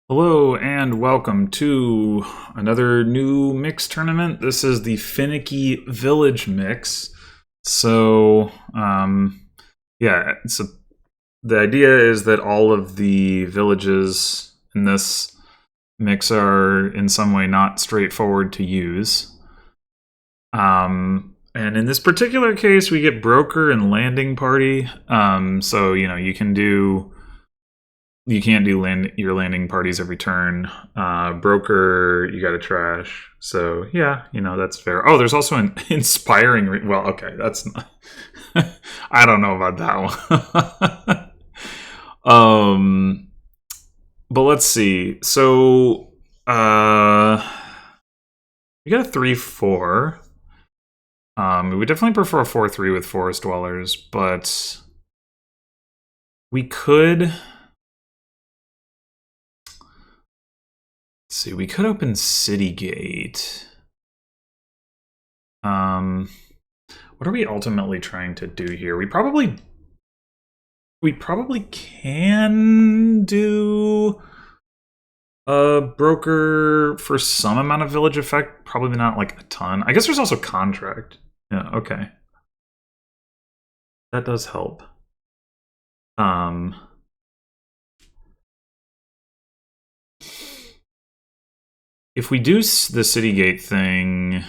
Hello and welcome to another new mix tournament. This is the Finicky Village mix. So, yeah, the idea is that all of the villages in this mix are in some way not straightforward to use. And in this particular case, we get broker and landing party. So, you can't do your landing parties every turn. Broker, you got to trash. So yeah, that's fair. Oh, there's also an inspiring. Well, okay, that's not. I don't know about that one. But let's see. So, we got a 3/4. We would definitely prefer a 4/3 with forest dwellers, but we could. Let's see, we could open City Gate. What are we ultimately trying to do here? We probably can do a broker for some amount of village effect. Probably not like a ton. I guess there's also contract. Yeah, okay. That does help. If we do the City Gate thing,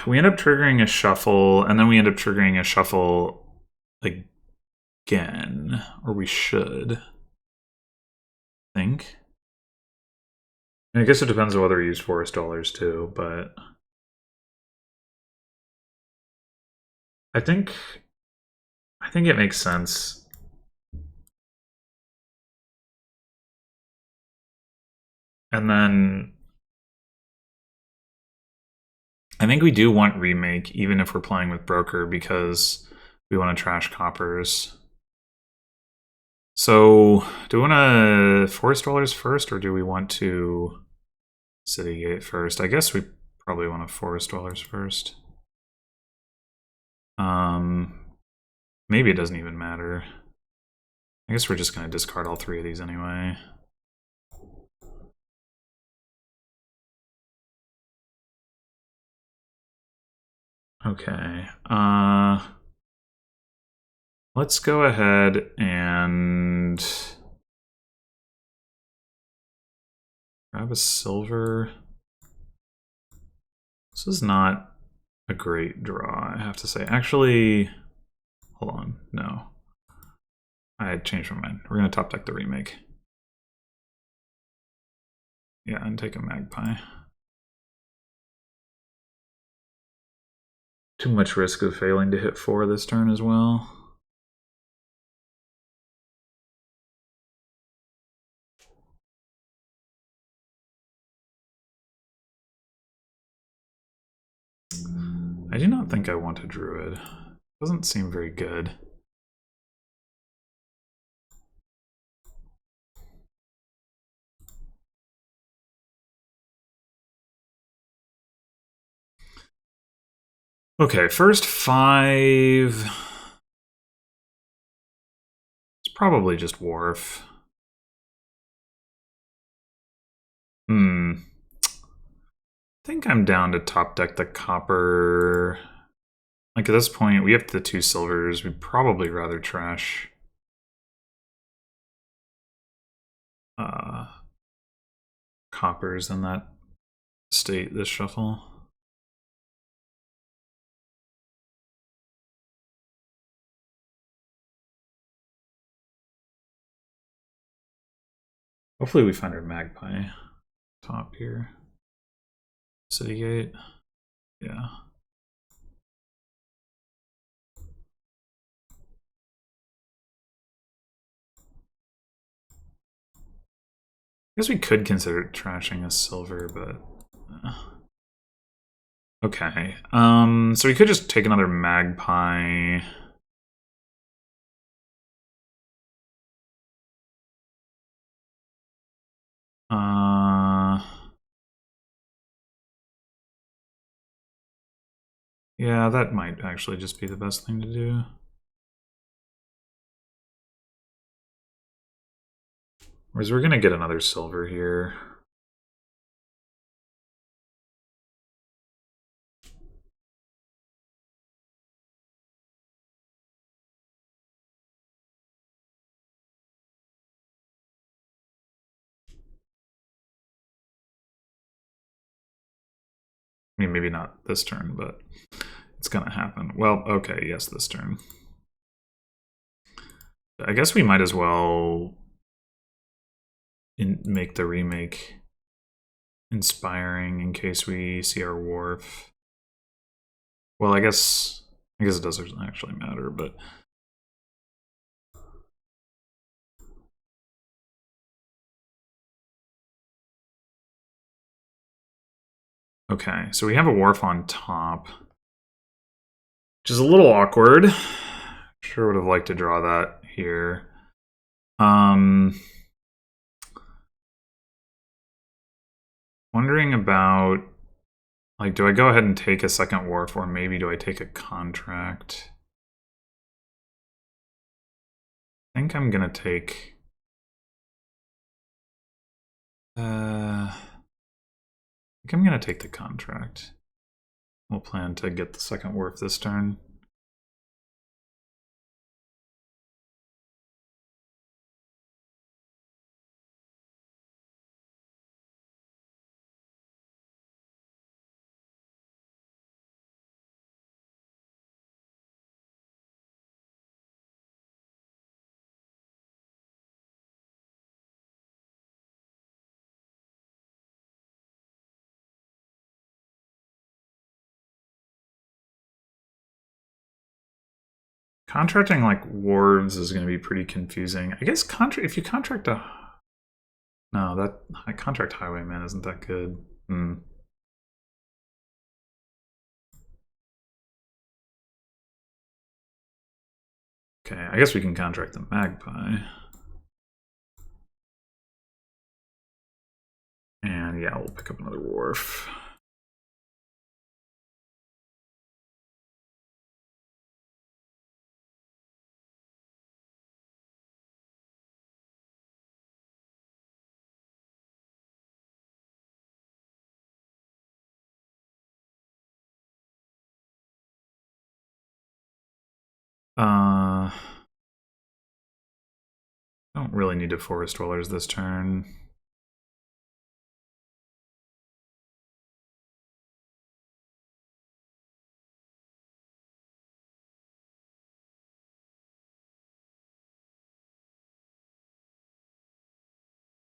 we end up triggering a shuffle, and then we end up triggering a shuffle again. Or we should. I think. I guess it depends on whether we use forest dollars too, but I think it makes sense. And then I think we do want remake, even if we're playing with broker, because we want to trash coppers. So, do we want to forest dwellers first, or do we want to City Gate first? I guess we probably want to forest dwellers first. Maybe it doesn't even matter. I guess we're just going to discard all three of these anyway. Okay. Let's go ahead and grab a silver. This is not a great draw, I have to say. Actually, hold on. No. I had changed my mind. We're going to top deck the remake. Yeah, and take a magpie. Too much risk of failing to hit 4 this turn as well. I do not think I want a druid. Doesn't seem very good. Okay, first 5. It's probably just Wharf. I think I'm down to top deck the copper. Like at this point, we have the 2 silvers. We'd probably rather trash coppers in that state this shuffle. Hopefully we find our magpie top here. City Gate. Yeah. I guess we could consider trashing a silver, but okay. So we could just take another magpie. Yeah, that might actually just be the best thing to do. Whereas we're gonna get another silver here. I mean, maybe not this turn, but it's gonna happen. Well, okay, yes, this turn. I guess we might as well make the remake inspiring in case we see our wharf. Well, I guess it doesn't actually matter, but okay, so we have a wharf on top, which is a little awkward. Sure would have liked to draw that here. Wondering about, like, do I go ahead and take a second wharf, or maybe do I take a contract? I think I'm gonna take... I think I'm gonna take the contract. We'll plan to get the second wharf this turn. Contracting like wards is going to be pretty confusing. I guess if you contract a... No, that contract highwayman isn't that good. Okay, I guess we can contract the magpie. And yeah, we'll pick up another wharf. Don't really need to forest dwellers this turn.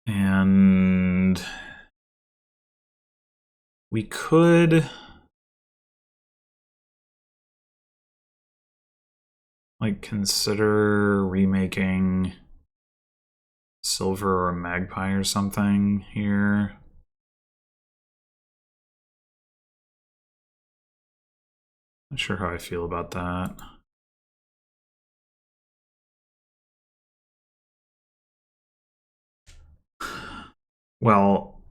And we could like consider remaking silver or a magpie or something here. Not sure how I feel about that. Well,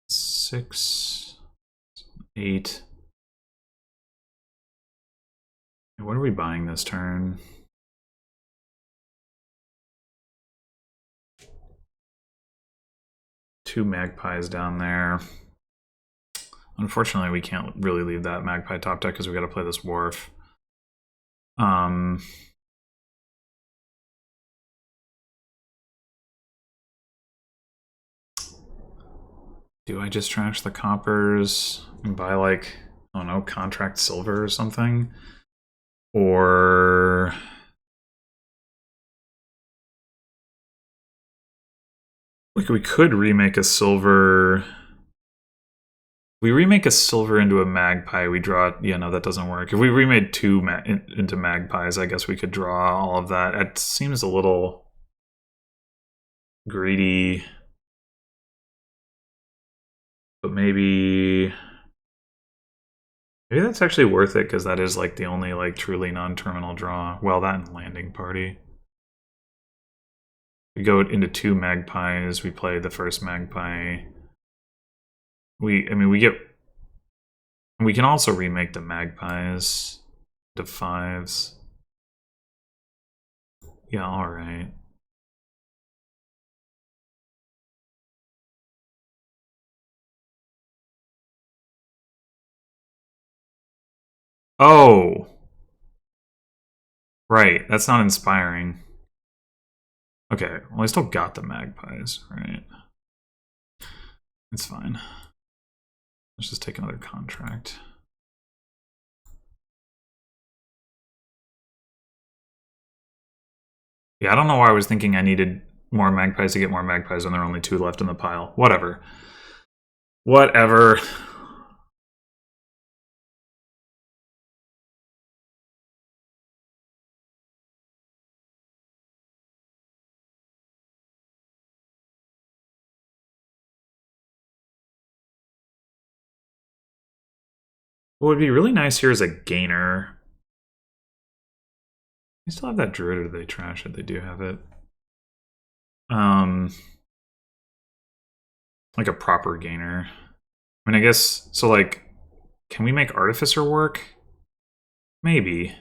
6, 8. What are we buying this turn? Two magpies down there. Unfortunately, we can't really leave that magpie top deck because we got to play this wharf. Do I just trash the coppers and buy, like, I don't know, contract silver or something? Or... like, we could remake a silver... We remake a silver into a magpie, we draw... Yeah, no, that doesn't work. If we remade two into magpies, I guess we could draw all of that. It seems a little greedy. But maybe that's actually worth it, because that is like the only like truly non-terminal draw. Well, that and landing party. We go into two magpies, we play the first magpie. We can also remake the magpies to 5s. Yeah, alright. Oh! Right, that's not inspiring. Okay, well I still got the magpies, right? It's fine. Let's just take another contract. Yeah, I don't know why I was thinking I needed more magpies to get more magpies when there are only 2 left in the pile. Whatever. Whatever. What would be really nice here is a gainer. They still have that druid, or do they trash it? They do have it. Like a proper gainer. I mean, I guess, so like, can we make Artificer work? Maybe.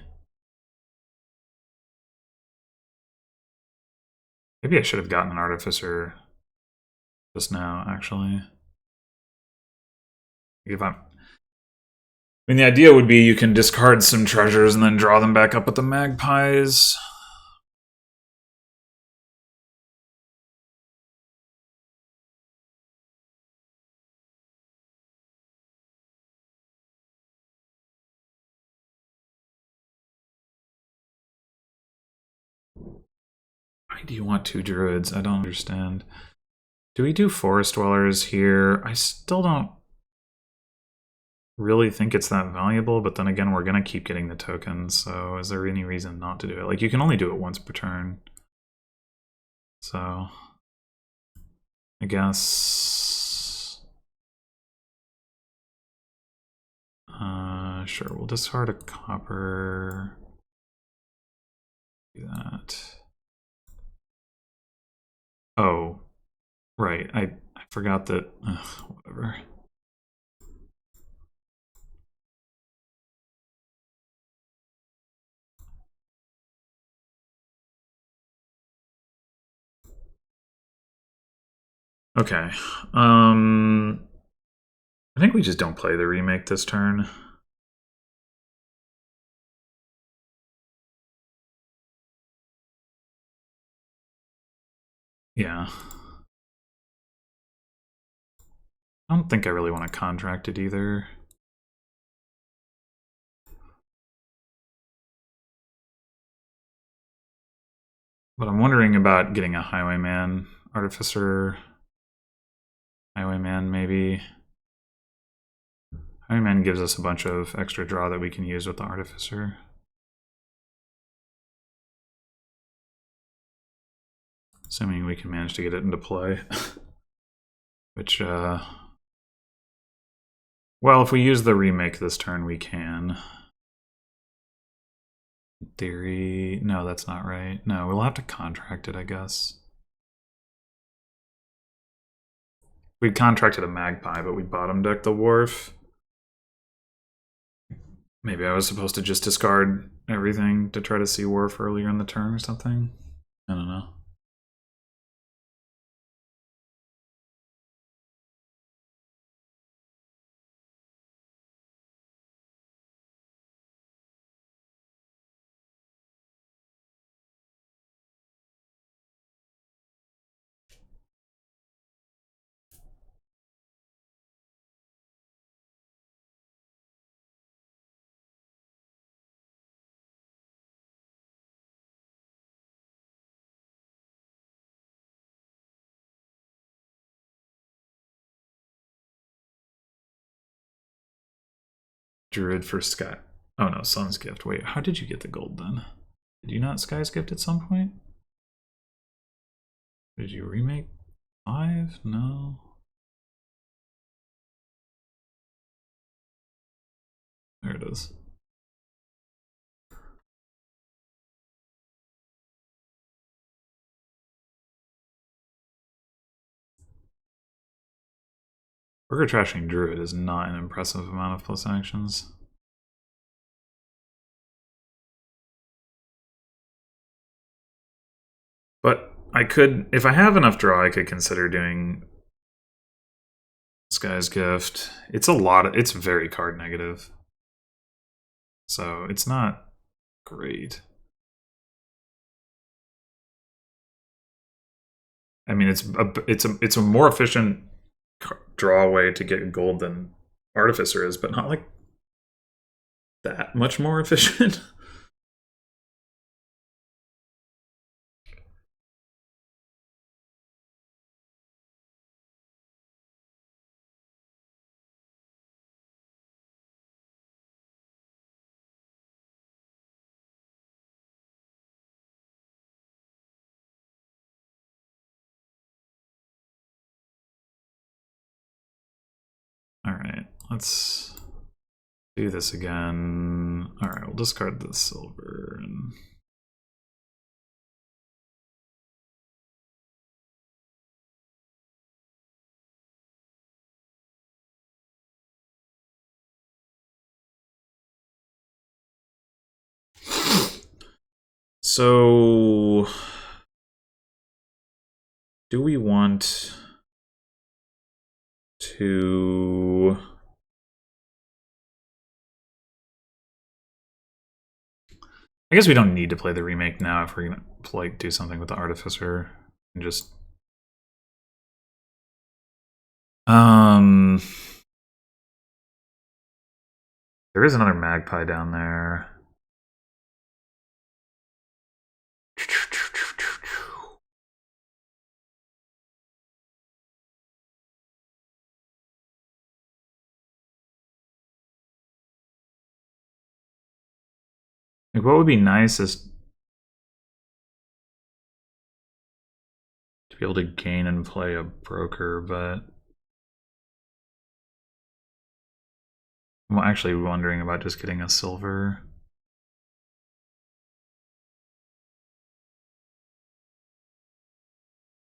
Maybe I should have gotten an Artificer just now, actually. If I'm... I mean, the idea would be you can discard some treasures and then draw them back up with the magpies. Why do you want 2 druids? I don't understand. Do we do forest dwellers here? I still don't really think it's that valuable, but then again, we're going to keep getting the tokens, so is there any reason not to do it? Like, you can only do it once per turn. So, I guess... sure, we'll discard a copper. Do that. Oh, right, I forgot that... whatever. Okay. I think we just don't play the remake this turn. Yeah. I don't think I really want to contract it either. But I'm wondering about getting a Highwayman, Artificer, Highwayman maybe. Highwayman gives us a bunch of extra draw that we can use with the Artificer. Assuming we can manage to get it into play. Which, well, if we use the remake this turn, we can. In theory, no, that's not right. No, we'll have to contract it, I guess. We contracted a Magpie, but we bottom decked the Wharf. Maybe I was supposed to just discard everything to try to see Wharf earlier in the turn or something. I don't know. Druid for Sky. Oh no, Sun's Gift. Wait, how did you get the gold then? Did you not Sky's Gift at some point? Did you remake 5? No. There it is. Burger Trashing Druid is not an impressive amount of plus actions. But I could, if I have enough draw, I could consider doing Sky's Gift. It's a lot of, it's very card negative. So it's not great. I mean, it's a more efficient draw way to get gold than Artificer is, but not like that much more efficient. All right, let's do this again. All right, we'll discard the silver. And so, do we want to... I guess we don't need to play the remake now if we're gonna like do something with the Artificer and just there is another magpie down there. Like, what would be nice is to be able to gain and play a broker, but I'm actually wondering about just getting a silver.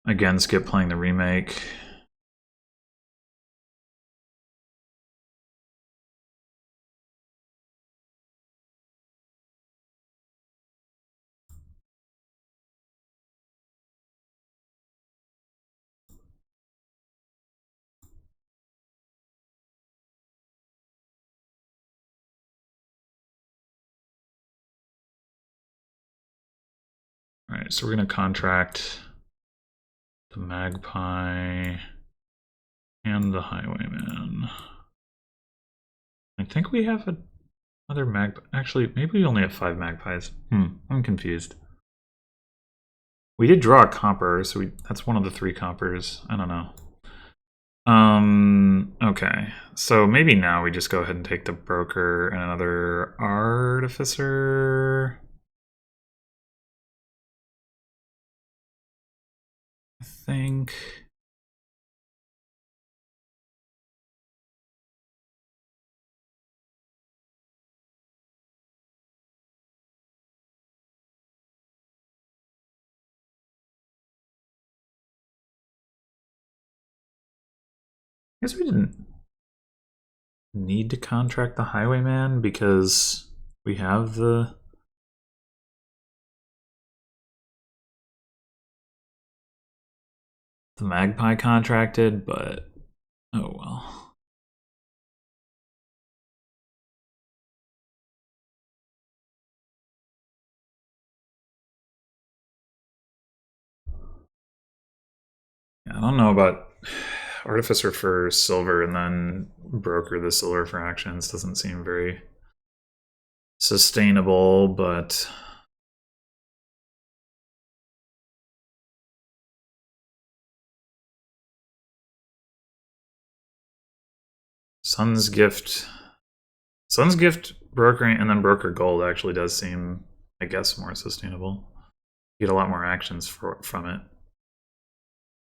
Again, skip playing the remake. All right, so we're gonna contract the magpie and the highwayman. I think we have another magpie. Actually, maybe we only have 5 magpies. I'm confused. We did draw a copper, so that's one of the 3 coppers. I don't know. Okay. So maybe now we just go ahead and take the broker and another artificer. I think. I guess we didn't need to contract the highwayman because we have the magpie contracted, but oh well. I don't know about Artificer for silver and then broker the silver for actions. Doesn't seem very sustainable, but Sun's Gift brokering and then broker gold actually does seem, I guess, more sustainable. You get a lot more actions from it.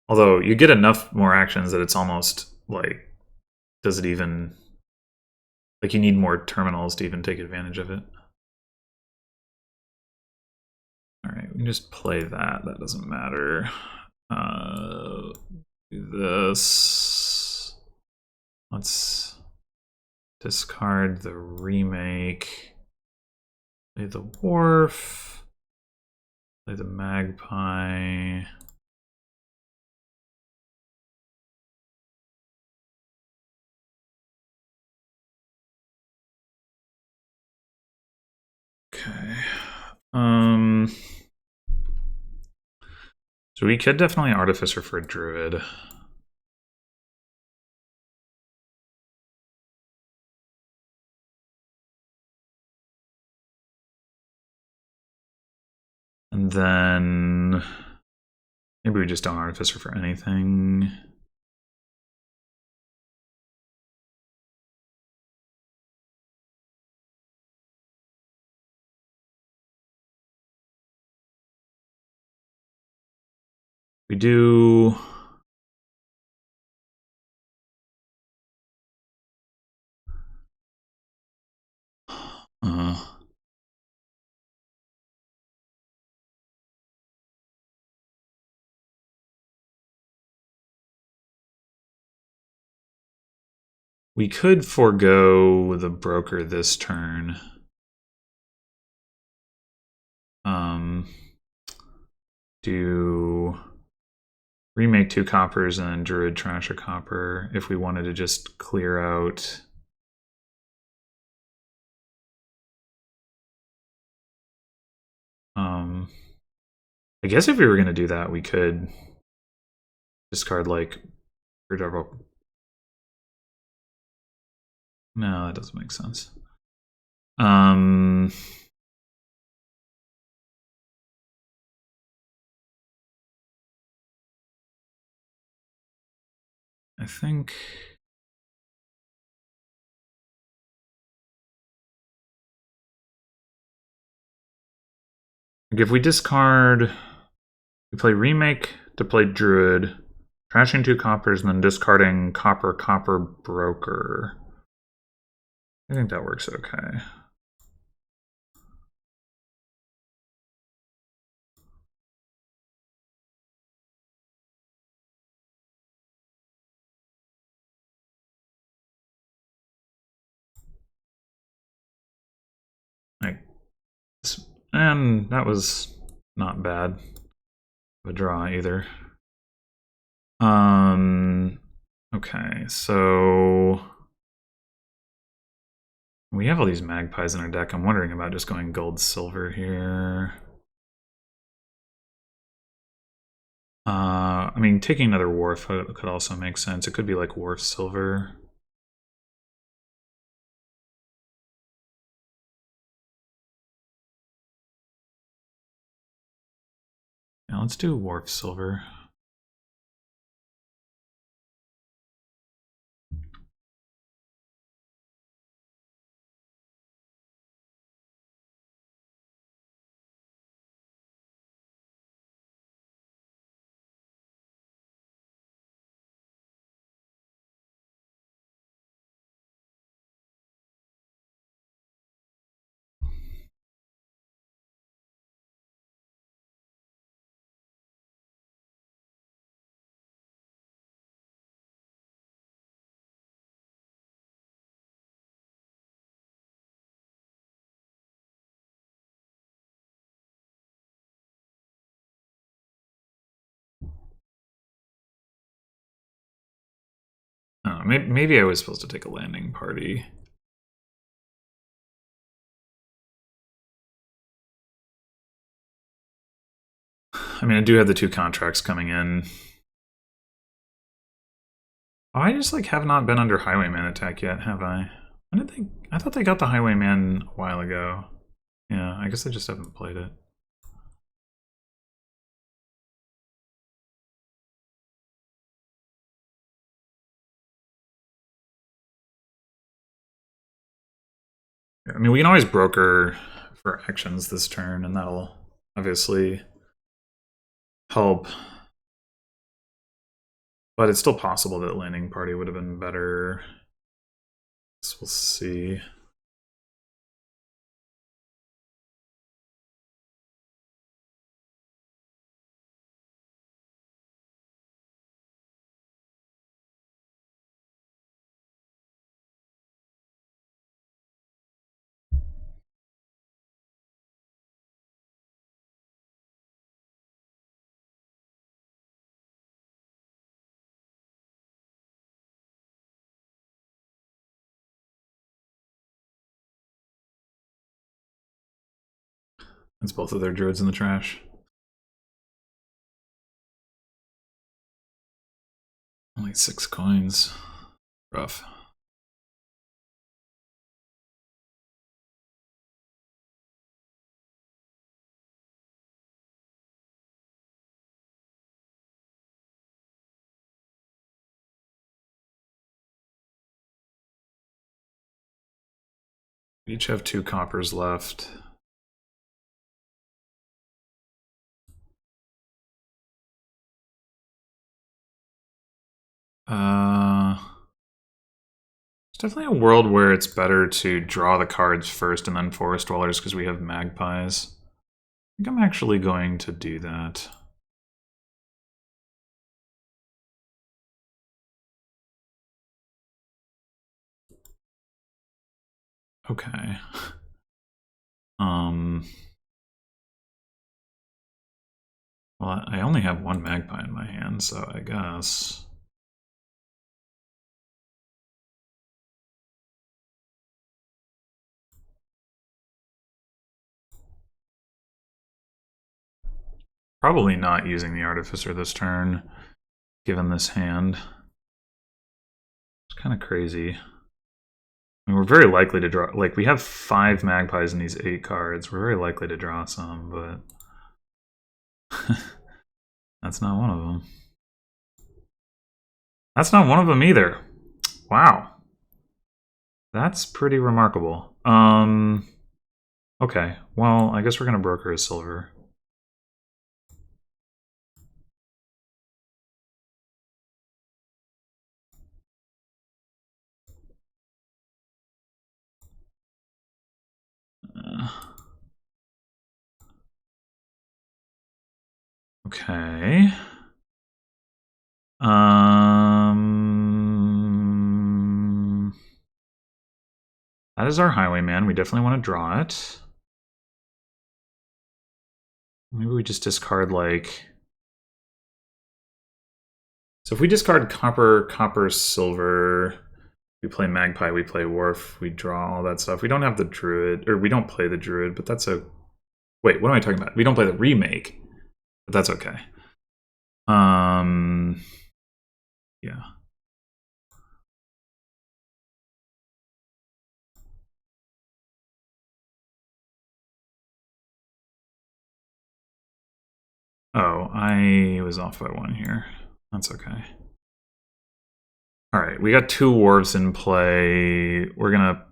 Although you get enough more actions that it's almost like, does it even, like you need more terminals to even take advantage of it. All right, we can just play that. That doesn't matter. Do this. Let's discard the remake. Play the wharf. Play the magpie. Okay. So we could definitely Artificer for a Druid. And then maybe we just don't Artificer for anything. We do. We could forego the broker this turn. Do remake 2 coppers and then Druid trash a copper if we wanted to just clear out. I guess if we were going to do that, we could discard like. No, that doesn't make sense. I think. Like if we discard, we play remake to play Druid, trashing 2 coppers, and then discarding copper broker. I think that works okay. And that was not bad of a draw either. Okay, so we have all these magpies in our deck. I'm wondering about just going gold silver here. I mean, taking another wharf could also make sense. It could be like wharf silver. Yeah, let's do wharf silver. Maybe I was supposed to take a landing party. I mean, I do have the 2 contracts coming in. Oh, I just like have not been under Highwayman attack yet, have I? When did they? I thought they got the Highwayman a while ago. Yeah, I guess I just haven't played it. I mean, we can always broker for actions this turn, and that'll obviously help. But it's still possible that landing party would have been better. So we'll see. It's both of their druids in the trash. Only 6 coins. Rough. We each have 2 coppers left. There's definitely a world where it's better to draw the cards first and then Forest Dwellers because we have magpies. I think I'm actually going to do that. Okay. Well, I only have 1 magpie in my hand, so I guess. Probably not using the Artificer this turn, given this hand. It's kind of crazy. I mean, we're very likely to draw, like, we have 5 magpies in these 8 cards. We're very likely to draw some, but that's not one of them. That's not one of them either. Wow. That's pretty remarkable. Okay, well, I guess we're gonna broker a silver. Okay. That is our highwayman. We definitely want to draw it. Maybe we just discard, like... So if we discard copper, copper, silver, we play magpie, we play wharf, we draw all that stuff. We don't have the druid, or we don't play the druid, but that's a... Wait, what am I talking about? We don't play the remake, but that's okay. Yeah. Oh, I was off by 1 here. That's okay. Alright, we got 2 wharves in play. We're gonna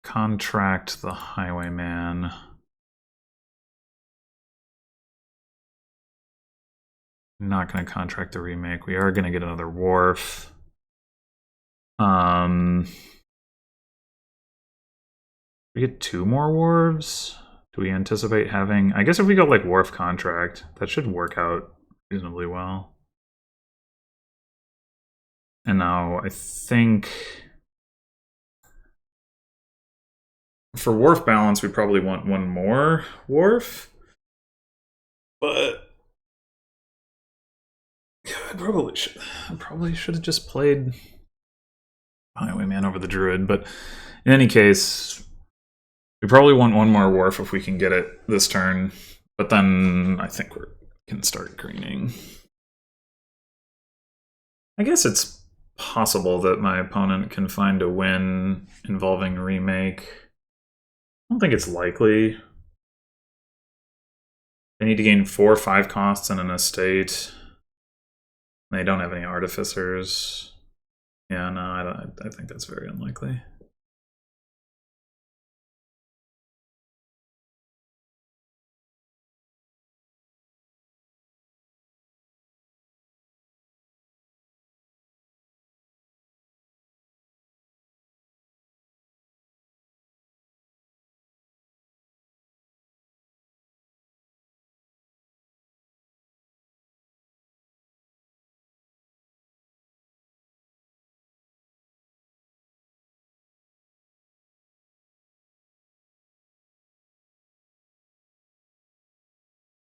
contract the highwayman. Not gonna contract the remake. We are gonna get another wharf. We get 2 more wharves? Do we anticipate having... I guess if we go like wharf contract, that should work out reasonably well. And now I think... For wharf balance, we probably want 1 more wharf. But... Yeah, I probably should have just played Highwayman over the Druid, but in any case... We probably want 1 more wharf if we can get it this turn, but then I think we can start greening. I guess it's possible that my opponent can find a win involving remake. I don't think it's likely. They need to gain 4 or 5 costs and an estate. They don't have any artificers. Yeah, no, I think that's very unlikely.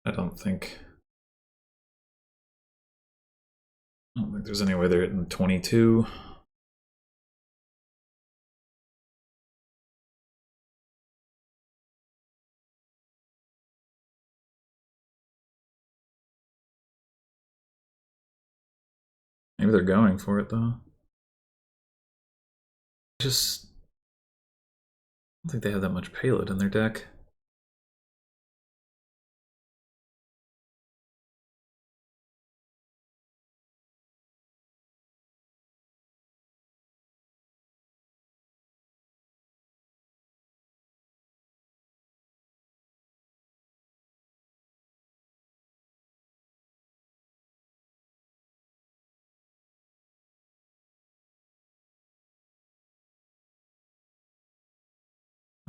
I don't think there's any way they're hitting 22. Maybe they're going for it though. Just I don't think they have that much payload in their deck.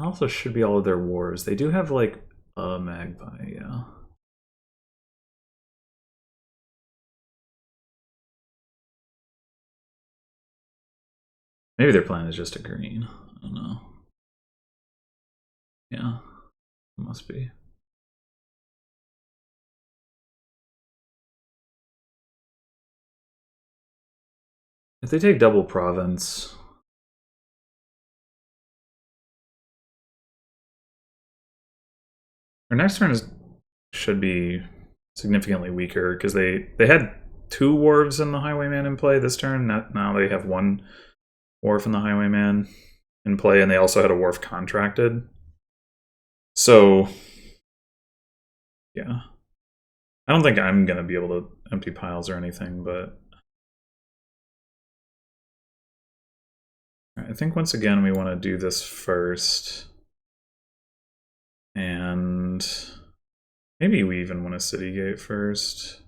Also should be all of their wars. They do have like a magpie, yeah. Maybe their plan is just a green. I don't know. Yeah, it must be. If they take double province, their next turn should be significantly weaker because they had 2 wharves in the Highwayman in play this turn. Now they have 1 wharf in the Highwayman in play, and they also had a wharf contracted. So, yeah. I don't think I'm going to be able to empty piles or anything, but I think once again we want to do this first. And maybe we even want a city gate first.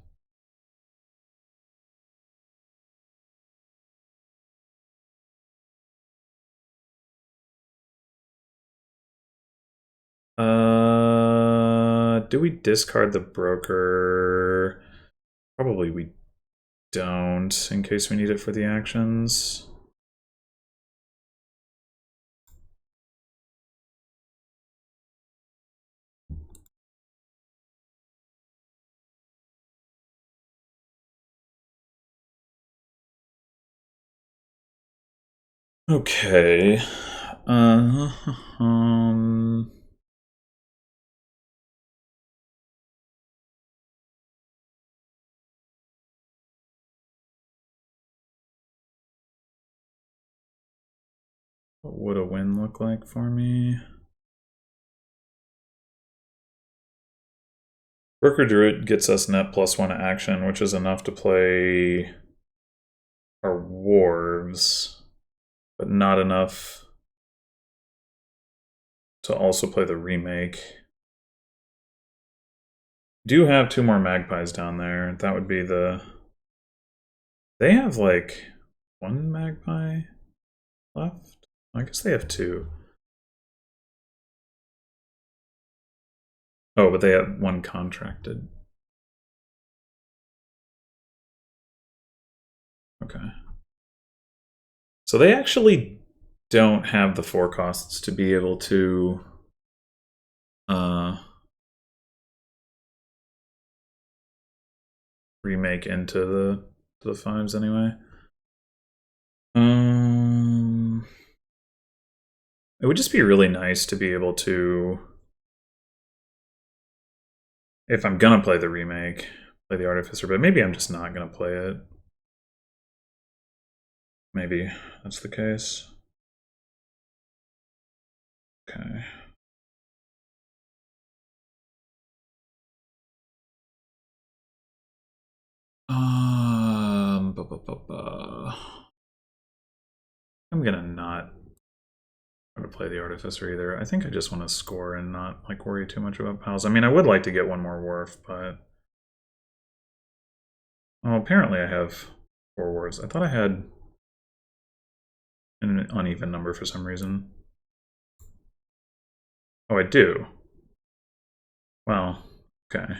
Do we discard the broker? Probably we don't, in case we need it for the actions. Okay. What would a win look like for me? Broker Druid gets us net +1 action, which is enough to play our wharves, but not enough to also play the remake. Do have 2 more magpies down there. That would be the... They have like 1 magpie left? I guess they have 2. Oh, but they have 1 contracted. Okay. So they actually don't have the 4 costs to be able to remake into the 5s anyway. It would just be really nice to be able to, if I'm gonna play the remake, play the Artificer, but maybe I'm just not gonna play it. Maybe that's the case. Okay. I'm gonna not try to play the Artificer either. I think I just want to score and not like worry too much about piles. I mean, I would like to get 1 more wharf, but oh, apparently I have 4 wharves. I thought I had an uneven number for some reason. Oh, I do. Well, okay.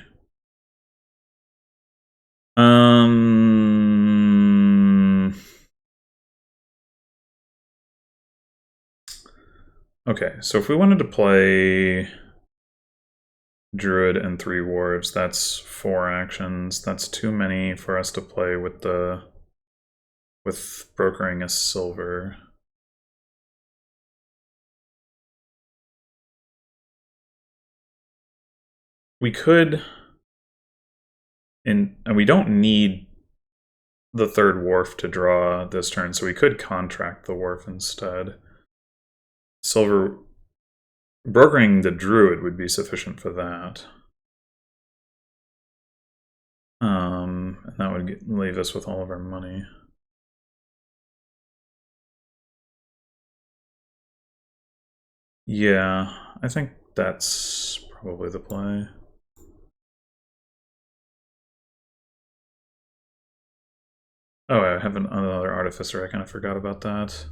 Okay, so if we wanted to play Druid and 3 wharves, that's 4 actions. That's too many for us to play with brokering a silver. We could, and we don't need the third wharf to draw this turn, so we could contract the wharf instead. Silver brokering the Druid would be sufficient for that. And that would leave us with all of our money. Yeah, I think that's probably the play. Oh, I have another Artificer. I kind of forgot about that.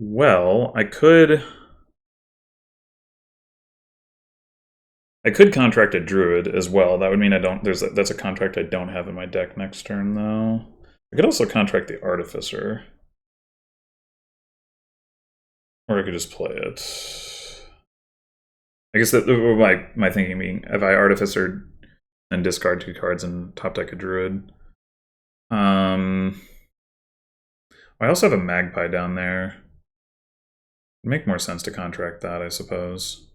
Well, I could contract a Druid as well. That would mean I don't. That's a contract I don't have in my deck next turn, though. I could also contract the Artificer, or I could just play it. I guess that my thinking being, if I Artificer and discard 2 cards and top deck a Druid. I also have a Magpie down there. It'd make more sense to contract that, I suppose.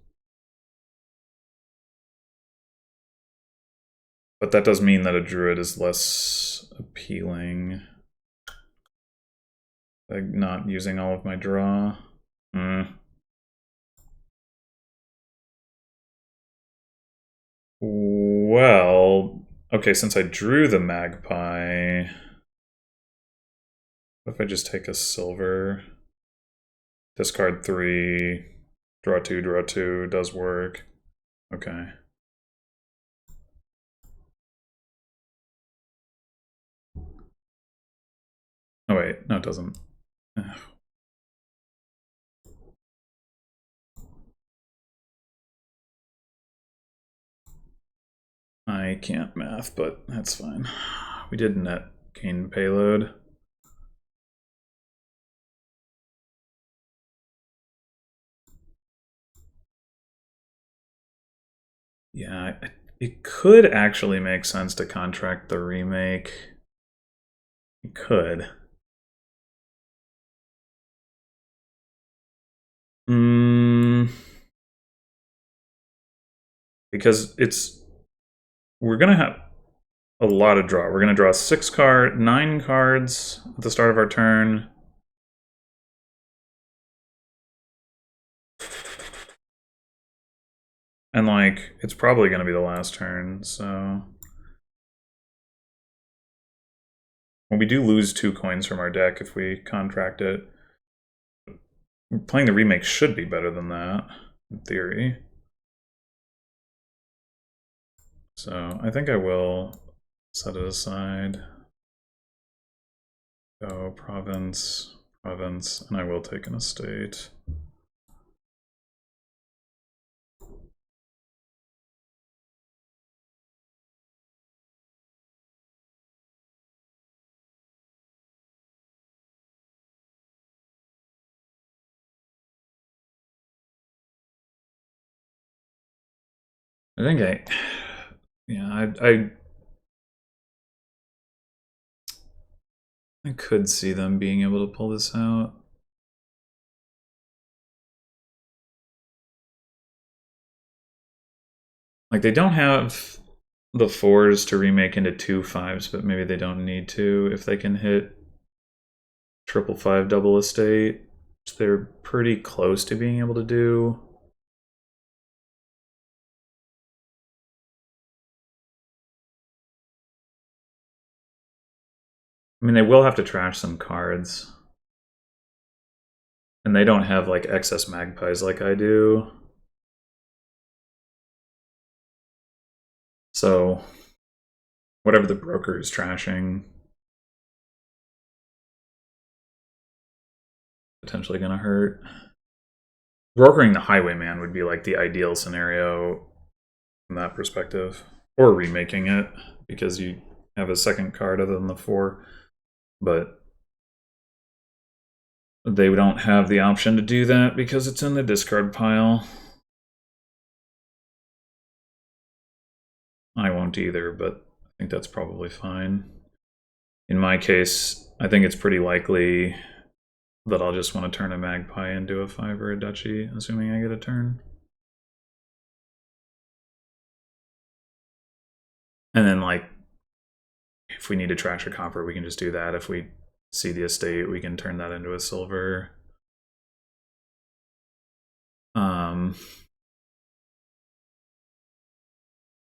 But that does mean that a Druid is less appealing. Like not using all of my draw. Well, okay, since I drew the Magpie, what if I just take a silver, discard 3, draw 2, does work. Okay. Oh wait, no it doesn't. I can't math, but that's fine. We did net gain payload. Yeah, it could actually make sense to contract the remake. It could. Because we're gonna have a lot of draw. We're gonna draw 9 cards at the start of our turn. And like, it's probably gonna be the last turn, so. Well, we do lose 2 coins from our deck if we contract it. Playing the remake should be better than that, in theory. So I think I will set it aside. Go province, and I will take an estate. I think I could see them being able to pull this out. Like, they don't have the 4s to remake into 2 5s, but maybe they don't need to if they can hit 5/5 double estate, which they're pretty close to being able to do. I mean, they will have to trash some cards. And they don't have, like, excess magpies like I do. So, whatever the broker is trashing, potentially gonna hurt. Brokering the Highwayman would be, like, the ideal scenario from that perspective. Or remaking it, because you have a second card other than the 4. But they don't have the option to do that because it's in the discard pile. I won't either, but I think that's probably fine. In my case, I think it's pretty likely that I'll just want to turn a Magpie into a 5 or a Duchy, assuming I get a turn. like, if we need to trash a copper, we can just do that. If we see the estate, we can turn that into a silver.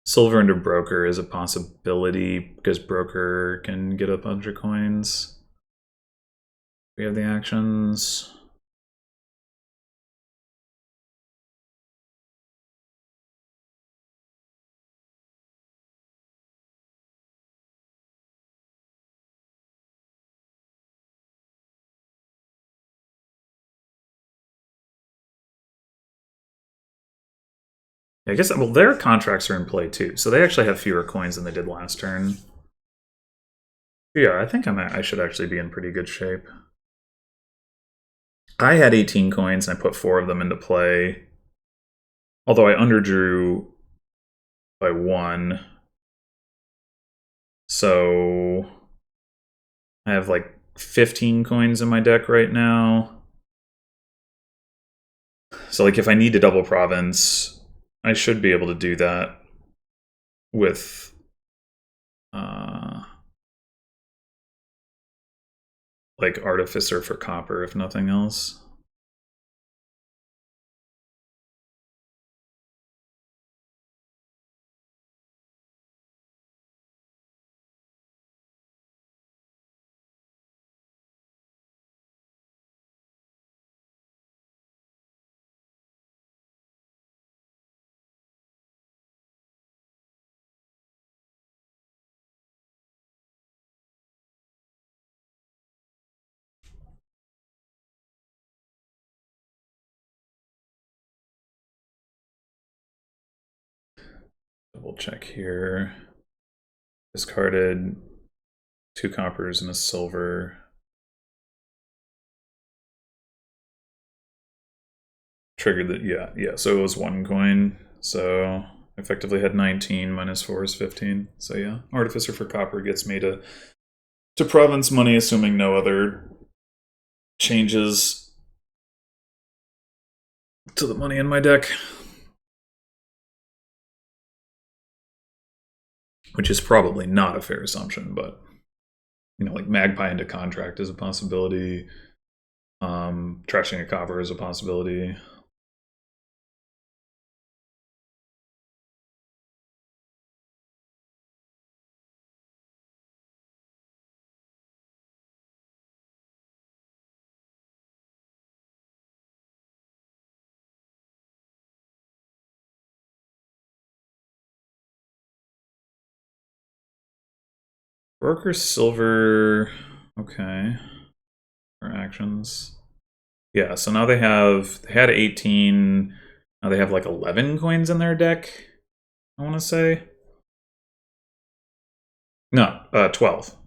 Silver into broker is a possibility because broker can get a bunch of coins. We have the actions. I guess, well, their contracts are in play too, so they actually have fewer coins than they did last turn. Yeah, I think I should actually be in pretty good shape. I had 18 coins and I put 4 of them into play. Although I underdrew by 1. So I have like 15 coins in my deck right now. So like if I need to double province, I should be able to do that with like Artificer for copper, if nothing else. Double check here. Discarded 2 coppers and a silver. Triggered that, yeah. So it was 1 coin. So effectively had 19 minus 4 is 15. So yeah, Artificer for copper gets me to province money, assuming no other changes to the money in my deck. Which is probably not a fair assumption, but you know, like Magpie into contract is a possibility. Trashing a copper is a possibility. Broker silver, okay. For actions. Yeah, so now they had 18, now they have like 11 coins in their deck, I want to say. No, 12.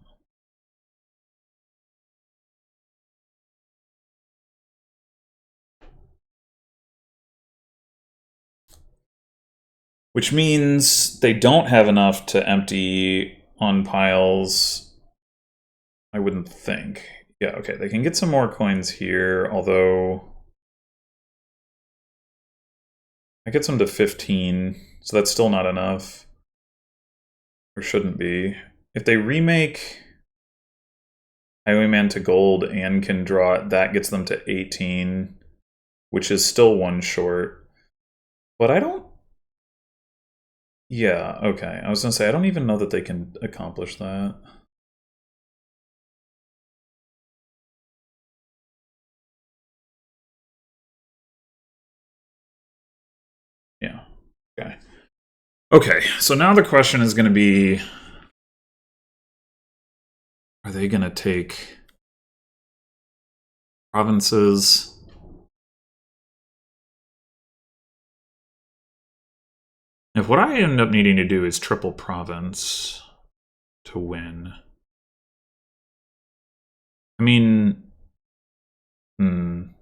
Which means they don't have enough to empty on piles, I wouldn't think. Yeah, okay, they can get some more coins here, although I get some to 15, so that's still not enough. Or shouldn't be. If they remake Highwayman to gold and can draw it, that gets them to 18, which is still 1 short. But I don't... Yeah, okay. I was going to say, I don't even know that they can accomplish that. Yeah, okay. Okay, so now the question is going to be, are they going to take provinces? If what I end up needing to do is triple province to win, I mean, can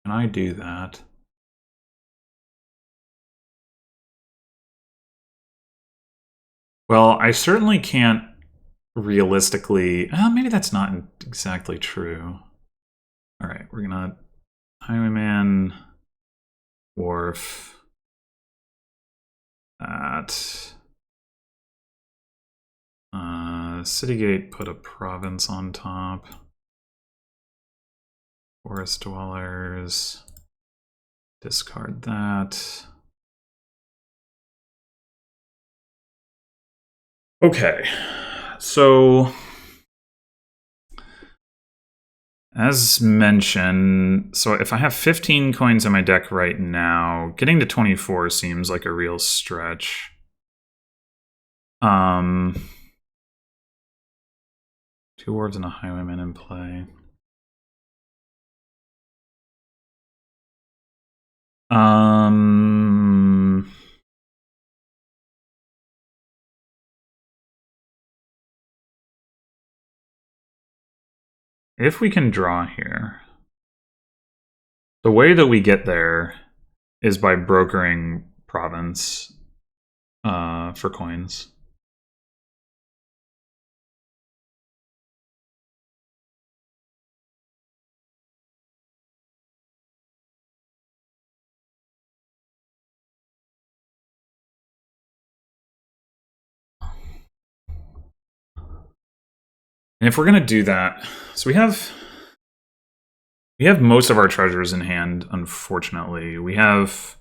I do that? Well, I certainly can't realistically... maybe that's not exactly true. All right, we're gonna... Highwayman, Wharf, that. Citygate, put a province on top. Forest Dwellers, discard that. Okay, so as mentioned, so if I have 15 coins in my deck right now, getting to 24 seems like a real stretch. Two Wharves and a Highwayman in play. If we can draw here, the way that we get there is by brokering province for coins. And if we're going to do that, so we have most of our treasures in hand, unfortunately. We have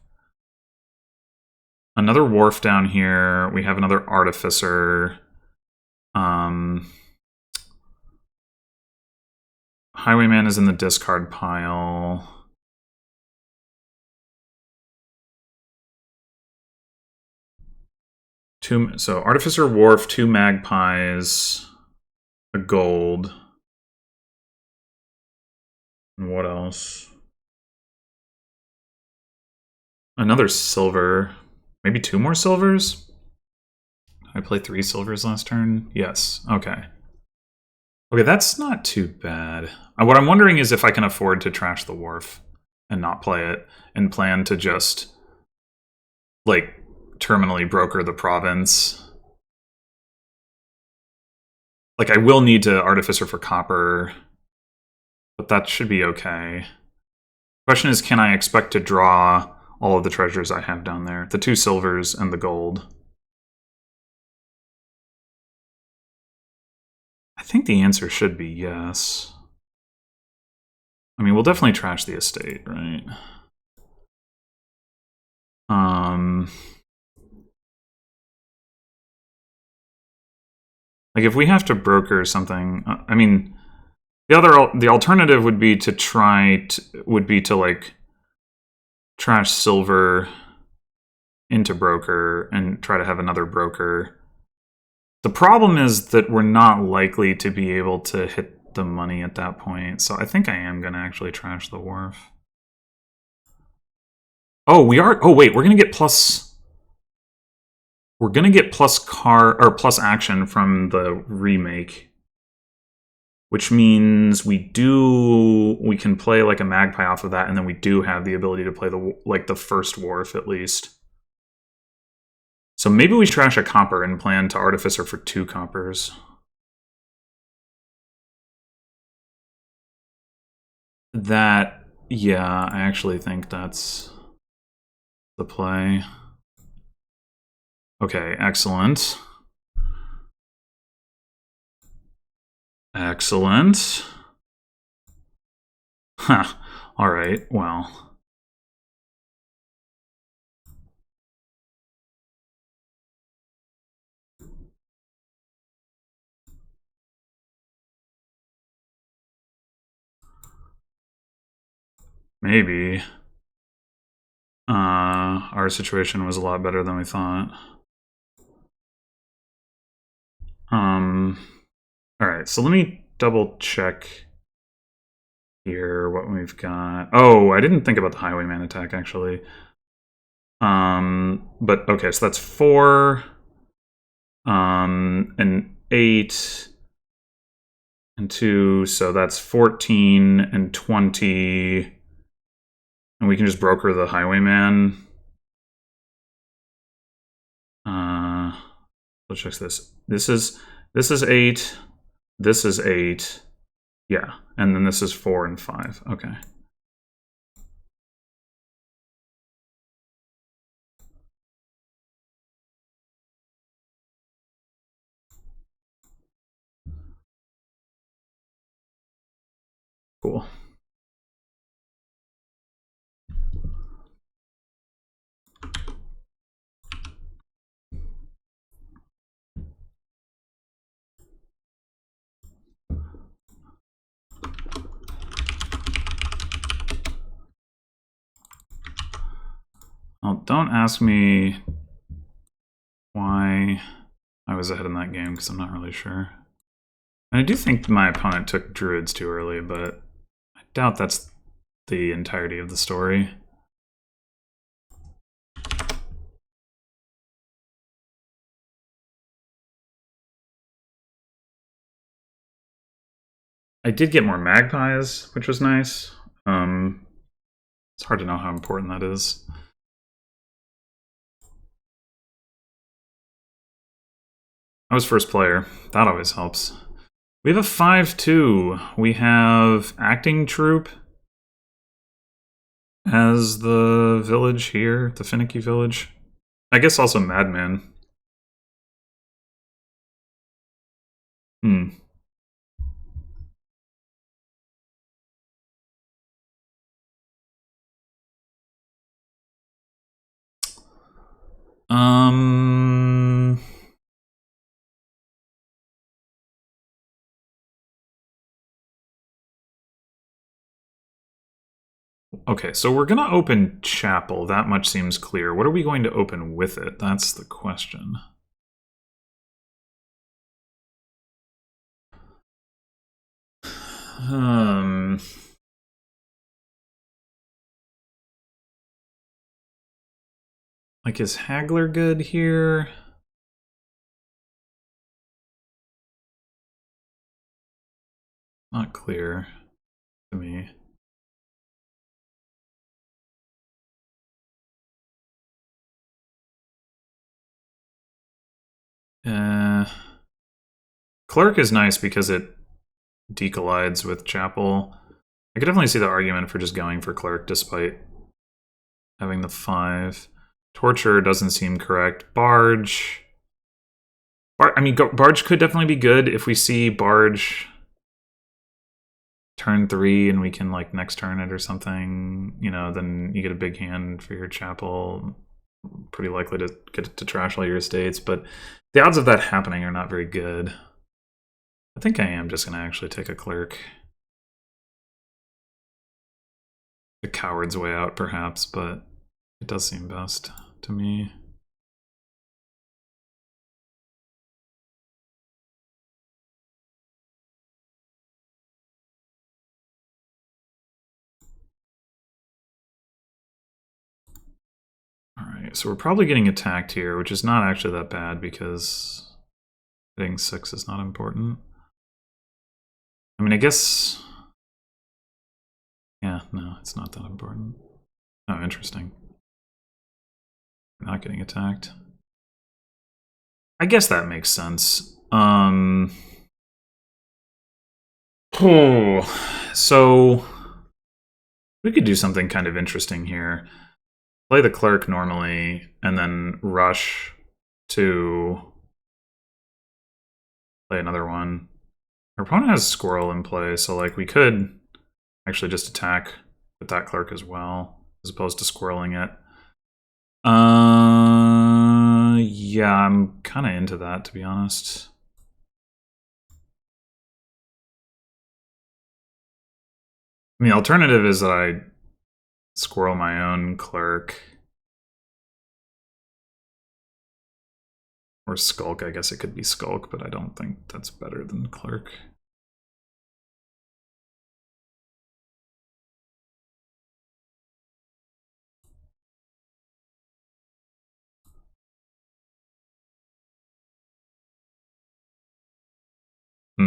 another wharf down here. We have another artificer. Highwayman is in the discard pile. So Artificer, Wharf, 2 magpies, a gold. And what else? Another silver. Maybe 2 more silvers? I played 3 silvers last turn? Yes. Okay. Okay, that's not too bad. What I'm wondering is if I can afford to trash the wharf and not play it, and plan to just, like, terminally broker the province. Like, I will need to Artificer for copper, but that should be okay. Question is, can I expect to draw all of the treasures I have down there? The 2 silvers and the gold. I think the answer should be yes. I mean, we'll definitely trash the estate, right? Like, if we have to broker something, I mean, the alternative would be to like trash silver into broker and try to have another broker. The problem is that we're not likely to be able to hit the money at that point, so I think I am going to actually trash the wharf. Oh, we are. Oh, wait, we're going to get plus. We're going to get plus action from the remake, which means we can play like a magpie off of that, and then we do have the ability to play the first wharf at least. So maybe we trash a copper and plan to Artificer for 2 coppers. That, yeah, I actually think that's the play. Okay, excellent. Excellent. Huh. Alright, well. Maybe. Our situation was a lot better than we thought. Alright, so let me double check here what we've got. Oh, I didn't think about the Highwayman attack, actually. But okay, so that's 4, and 8, and 2, so that's 14 and 20. And we can just broker the Highwayman. Let's check this. This is 8. This is 8. Yeah, and then this is 4 and 5. Okay. Cool. Well, don't ask me why I was ahead in that game, because I'm not really sure. And I do think my opponent took Druids too early, but I doubt that's the entirety of the story. I did get more magpies, which was nice. It's hard to know how important that is. I was first player. That always helps. We have a 5-2. We have acting troop as the village here, the Finicky Village. I guess also Madman. Hmm. Okay, so we're going to open Chapel. That much seems clear. What are we going to open with it? That's the question. Like, is Haggler good here? Not clear to me. Clerk is nice because it decollides with Chapel. I could definitely see the argument for just going for Clerk despite having the 5. Torture doesn't seem correct. Barge. I mean, Barge could definitely be good if we see Barge turn 3 and we can, like, next turn it or something. You know, then you get a big hand for your Chapel. Pretty likely to get it to trash all your estates, but the odds of that happening are not very good. I think I am just going to actually take a Clerk. The coward's way out, perhaps, but it does seem best to me. Alright, so we're probably getting attacked here, which is not actually that bad because hitting 6 is not important. I mean, I guess... Yeah, no, it's not that important. Oh, interesting. We're not getting attacked. I guess that makes sense. So we could do something kind of interesting here. Play the Clerk normally, and then rush to play another one. Our opponent has Squirrel in play, so like we could actually just attack with that Clerk as well, as opposed to squirreling it. Yeah, I'm kind of into that, to be honest. I mean, the alternative is that I squirrel my own Clerk. Or Skulk, I guess it could be Skulk, but I don't think that's better than Clerk. I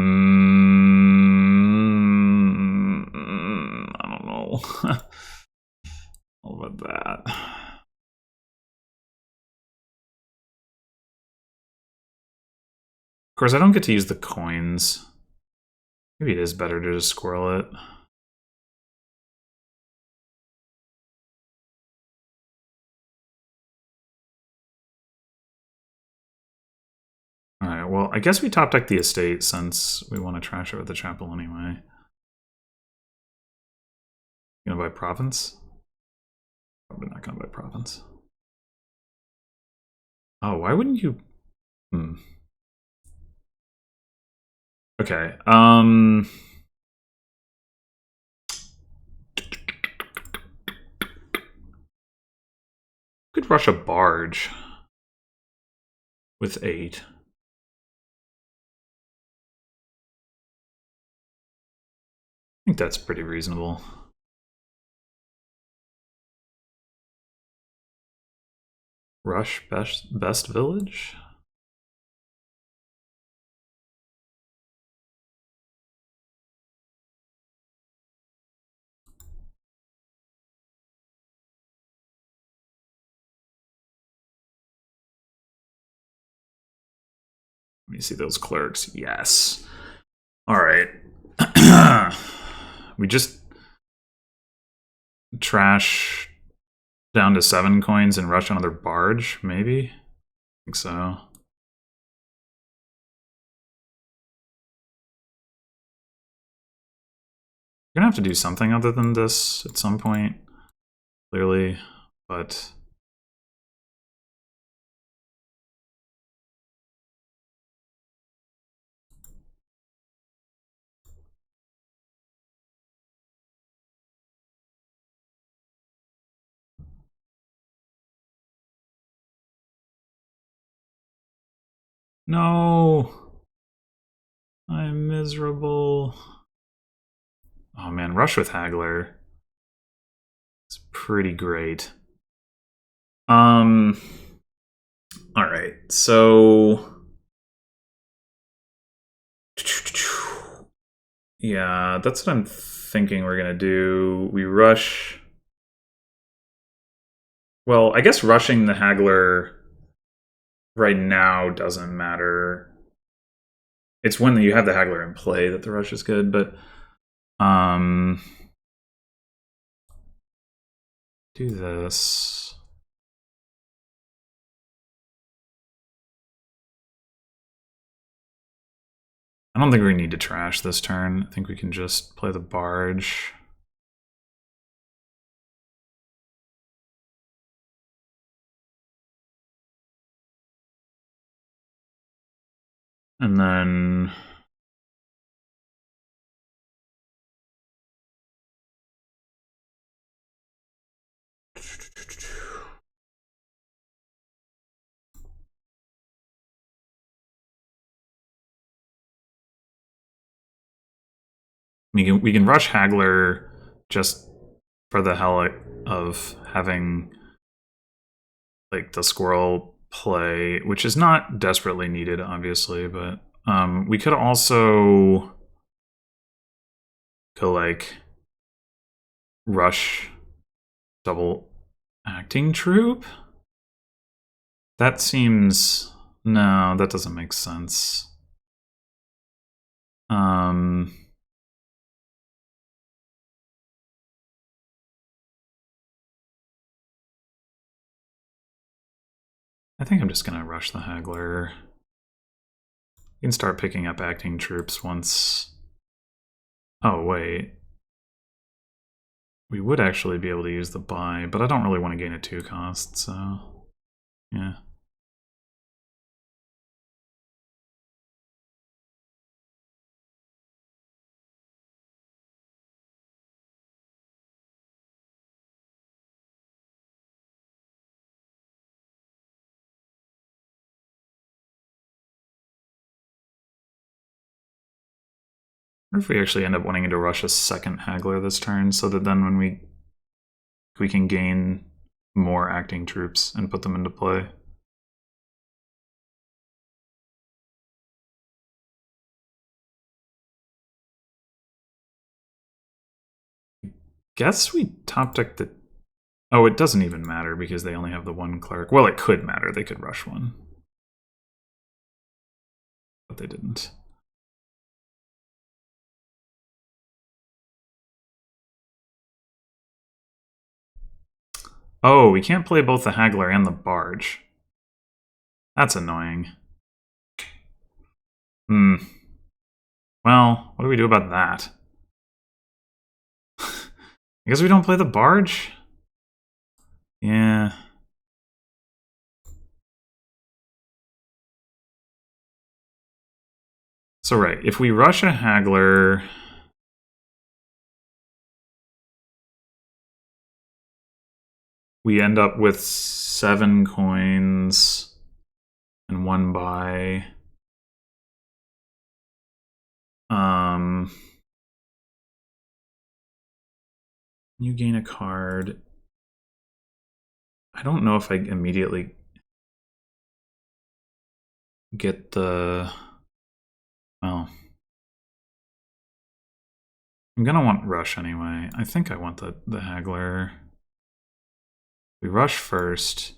don't know. All about that. Of course, I don't get to use the coins. Maybe it is better to just squirrel it. Alright, well, I guess we top deck the estate since we want to trash it with the Chapel anyway. to buy province? Probably not going to buy province. Oh, why wouldn't you? Okay. Could rush a barge with 8. I think that's pretty reasonable. Rush best village? Let me see those clerks. Yes. All right. We just trash down to 7 coins and rush another barge, maybe? I think so. We're gonna have to do something other than this at some point, clearly, but no, I'm miserable. Oh man, rush with Haggler. It's pretty great. All right, so yeah, that's what I'm thinking we're gonna do. We rush. Well, I guess rushing the Haggler right now doesn't matter. It's when you have the Haggler in play that the rush is good, but do this. I don't think we need to trash this turn. I think we can just play the barge. And then we can rush Haggler just for the hell of having like the squirrel play, which is not desperately needed, obviously, but we could also go like rush double acting troop. That seems no, that doesn't make sense. I think I'm just gonna rush the Haggler. You can start picking up acting troops once. Oh, wait. We would actually be able to use the buy, but I don't really want to gain a 2 cost, so yeah. What if we actually end up wanting to rush a second Haggler this turn, so that then when we can gain more acting troops and put them into play? Guess we top deck the... Oh, it doesn't even matter because they only have the 1 cleric. Well, it could matter. They could rush 1. But they didn't. Oh, we can't play both the Haggler and the Barge. That's annoying. Well, what do we do about that? I I guess we don't play the barge? Yeah. So right, if we rush a haggler, we end up with 7 coins and 1 buy. You gain a card. I don't know if I immediately get the... Well, I'm gonna want rush anyway. I think I want the haggler. We rush first.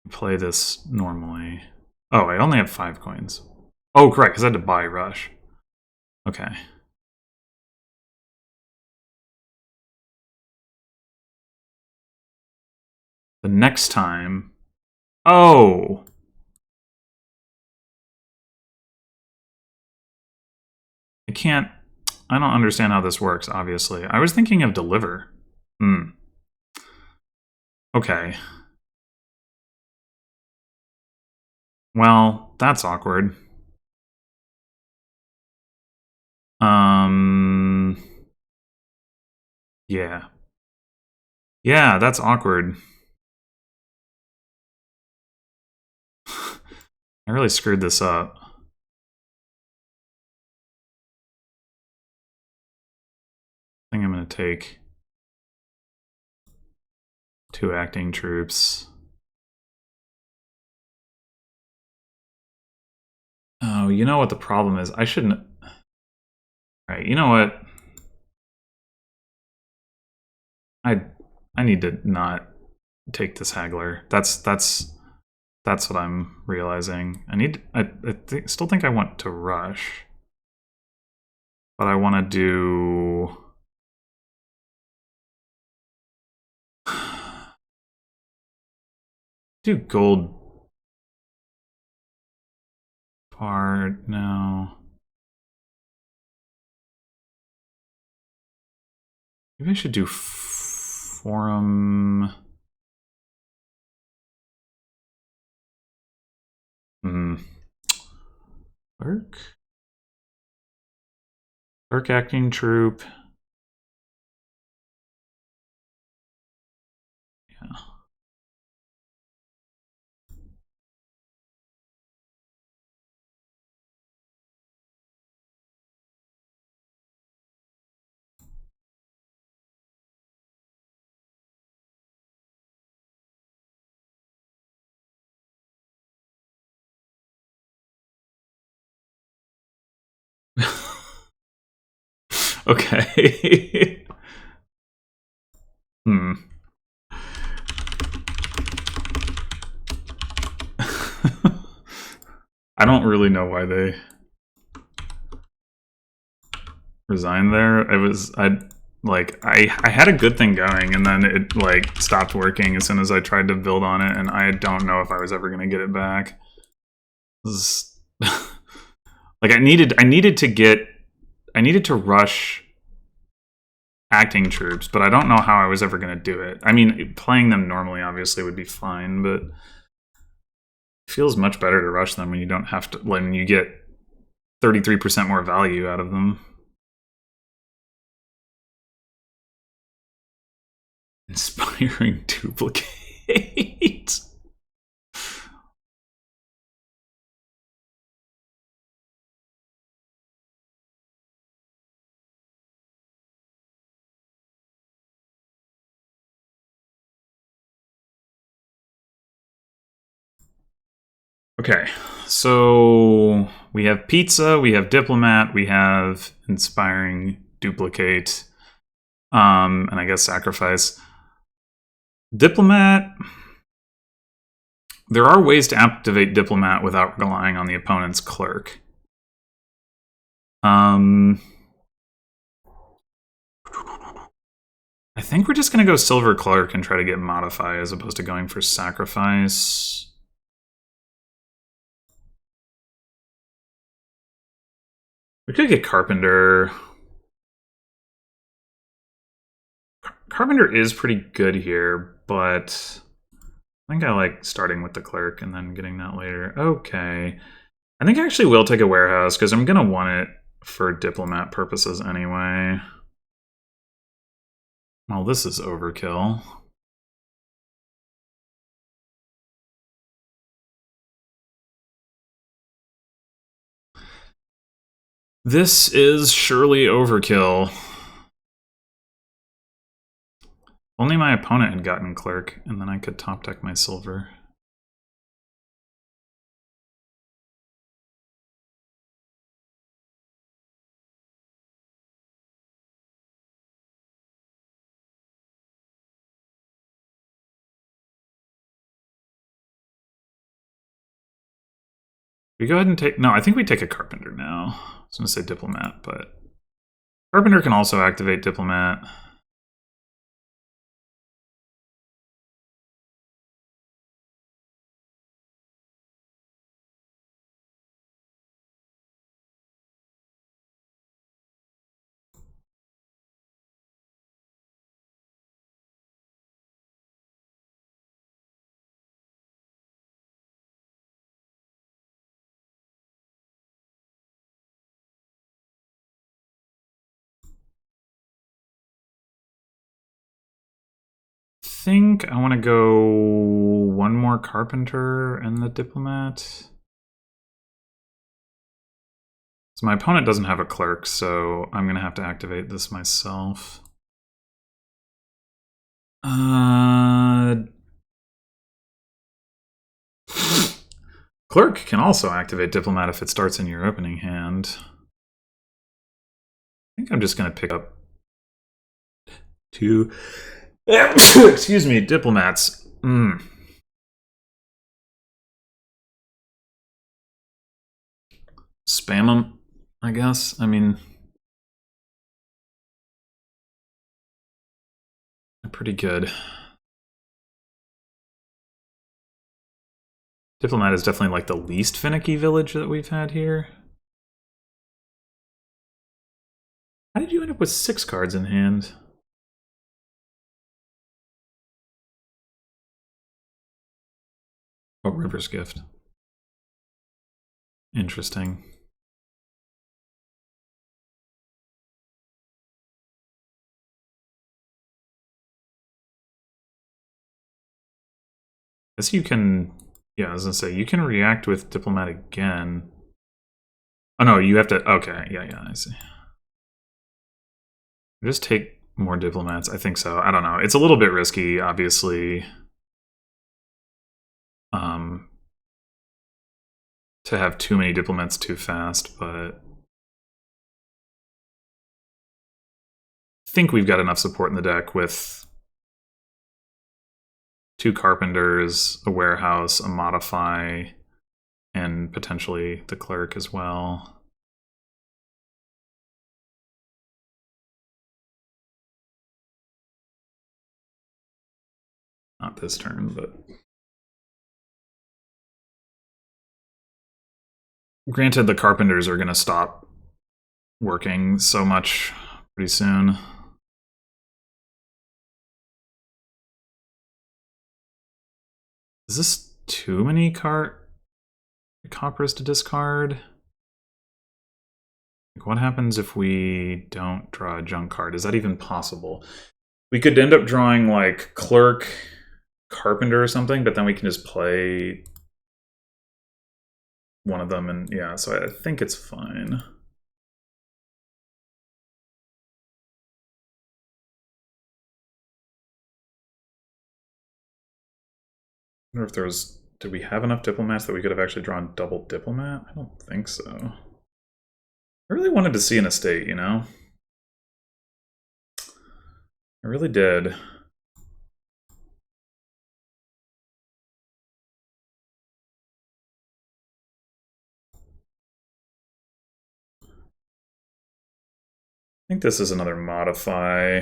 Play this normally. Oh, I only have 5 coins. Oh, correct, because I had to buy rush. Okay. The next time... Oh! I can't... I don't understand how this works, obviously. I was thinking of deliver. Okay. Well, that's awkward. Yeah. Yeah, that's awkward. I really screwed this up. I think I'm going to take 2 acting troops. Oh, you know what the problem is? I shouldn't... Alright, you know what? I need to not take this haggler. That's what I'm realizing. Still think I want to rush. But I want to do... do gold part now. Maybe I should do forum. Clerk? Clerk acting troop. Yeah. Okay. I don't really know why they resigned there. I had a good thing going, and then it like stopped working as soon as I tried to build on it, and I don't know if I was ever gonna get it back. Like I needed to rush acting troops, but I don't know how I was ever gonna do it. I mean, playing them normally obviously would be fine, but it feels much better to rush them when you don't have to, when you get 33% more value out of them. Inspiring duplicate. Okay, so we have pizza, we have diplomat, we have inspiring duplicate, and I guess sacrifice. Diplomat. There are ways to activate diplomat without relying on the opponent's clerk. I think we're just going to go silver clerk and try to get modify as opposed to going for sacrifice. We could get carpenter. Carpenter is pretty good here, but I think I like starting with the clerk and then getting that later. Okay. I think I actually will take a warehouse because I'm going to want it for diplomat purposes anyway. Well, this is overkill. This is surely overkill. Only my opponent had gotten clerk, and then I could top deck my silver. We go ahead and take... No, I think we take a Carpenter now. I was going to say Diplomat, but... Carpenter can also activate Diplomat. I think I want to go one more Carpenter and the Diplomat. So my opponent doesn't have a clerk, so I'm going to have to activate this myself. Clerk can also activate Diplomat if it starts in your opening hand. I think I'm just going to pick up two... excuse me, Diplomats. Spam them, I guess. I mean... they're pretty good. Diplomat is definitely like the least finicky village that we've had here. How did you end up with 6 cards in hand? Oh, River's Gift. Interesting. I guess you can... yeah, I was gonna say, you can react with Diplomat again. Oh no, you have to... okay, yeah, I see. Just take more Diplomats, I think so. I don't know. It's a little bit risky, obviously. To have too many Diplomats too fast, but... I think we've got enough support in the deck with 2 Carpenters, a Warehouse, a Modify, and potentially the Clerk as well. Not this turn, but... granted, the Carpenters are going to stop working so much pretty soon. Is this too many coppers to discard? Like, what happens if we don't draw a junk card? Is that even possible? We could end up drawing like Clerk, Carpenter or something, but then we can just play one of them, and yeah, so I think it's fine. I wonder if there's... did we have enough Diplomats that we could have actually drawn double Diplomat? I don't think so. I really wanted to see an estate, you know? I really did. I think this is another Modify.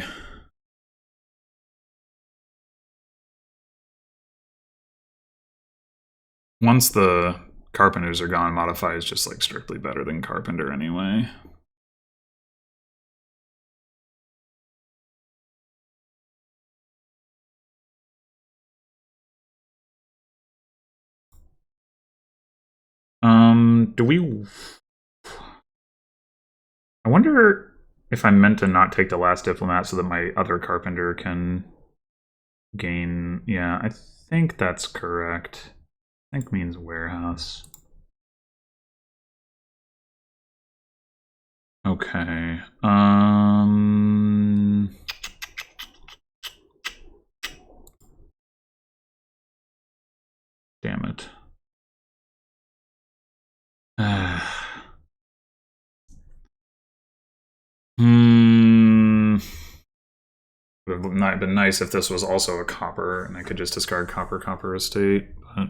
Once the Carpenters are gone, Modify is just like strictly better than Carpenter anyway. Do we... I wonder if I'm meant to not take the last diplomat so that my other carpenter can gain... Yeah, I think that's correct. I think means warehouse. Okay. Damn it. Would have not been nice if this was also a copper and I could just discard copper estate, but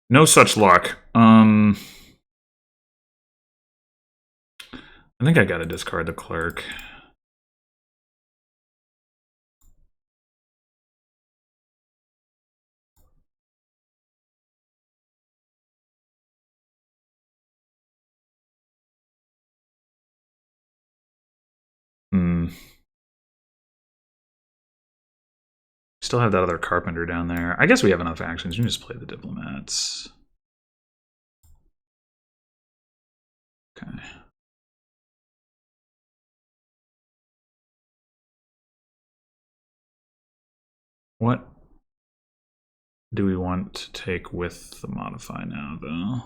no such luck. I think I gotta discard the clerk. Still have that other carpenter down there. I guess we have enough actions. You can just play the diplomats. Okay. What do we want to take with the modify now, though?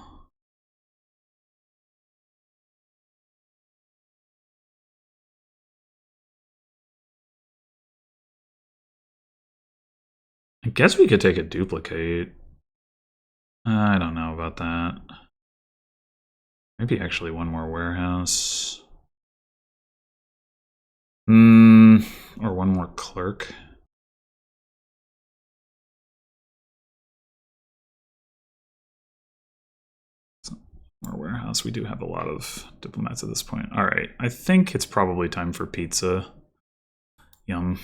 I guess we could take a duplicate. I don't know about that. Maybe actually one more warehouse. Or one more clerk. More warehouse. We do have a lot of diplomats at this point. All right. I think it's probably time for pizza. Yum.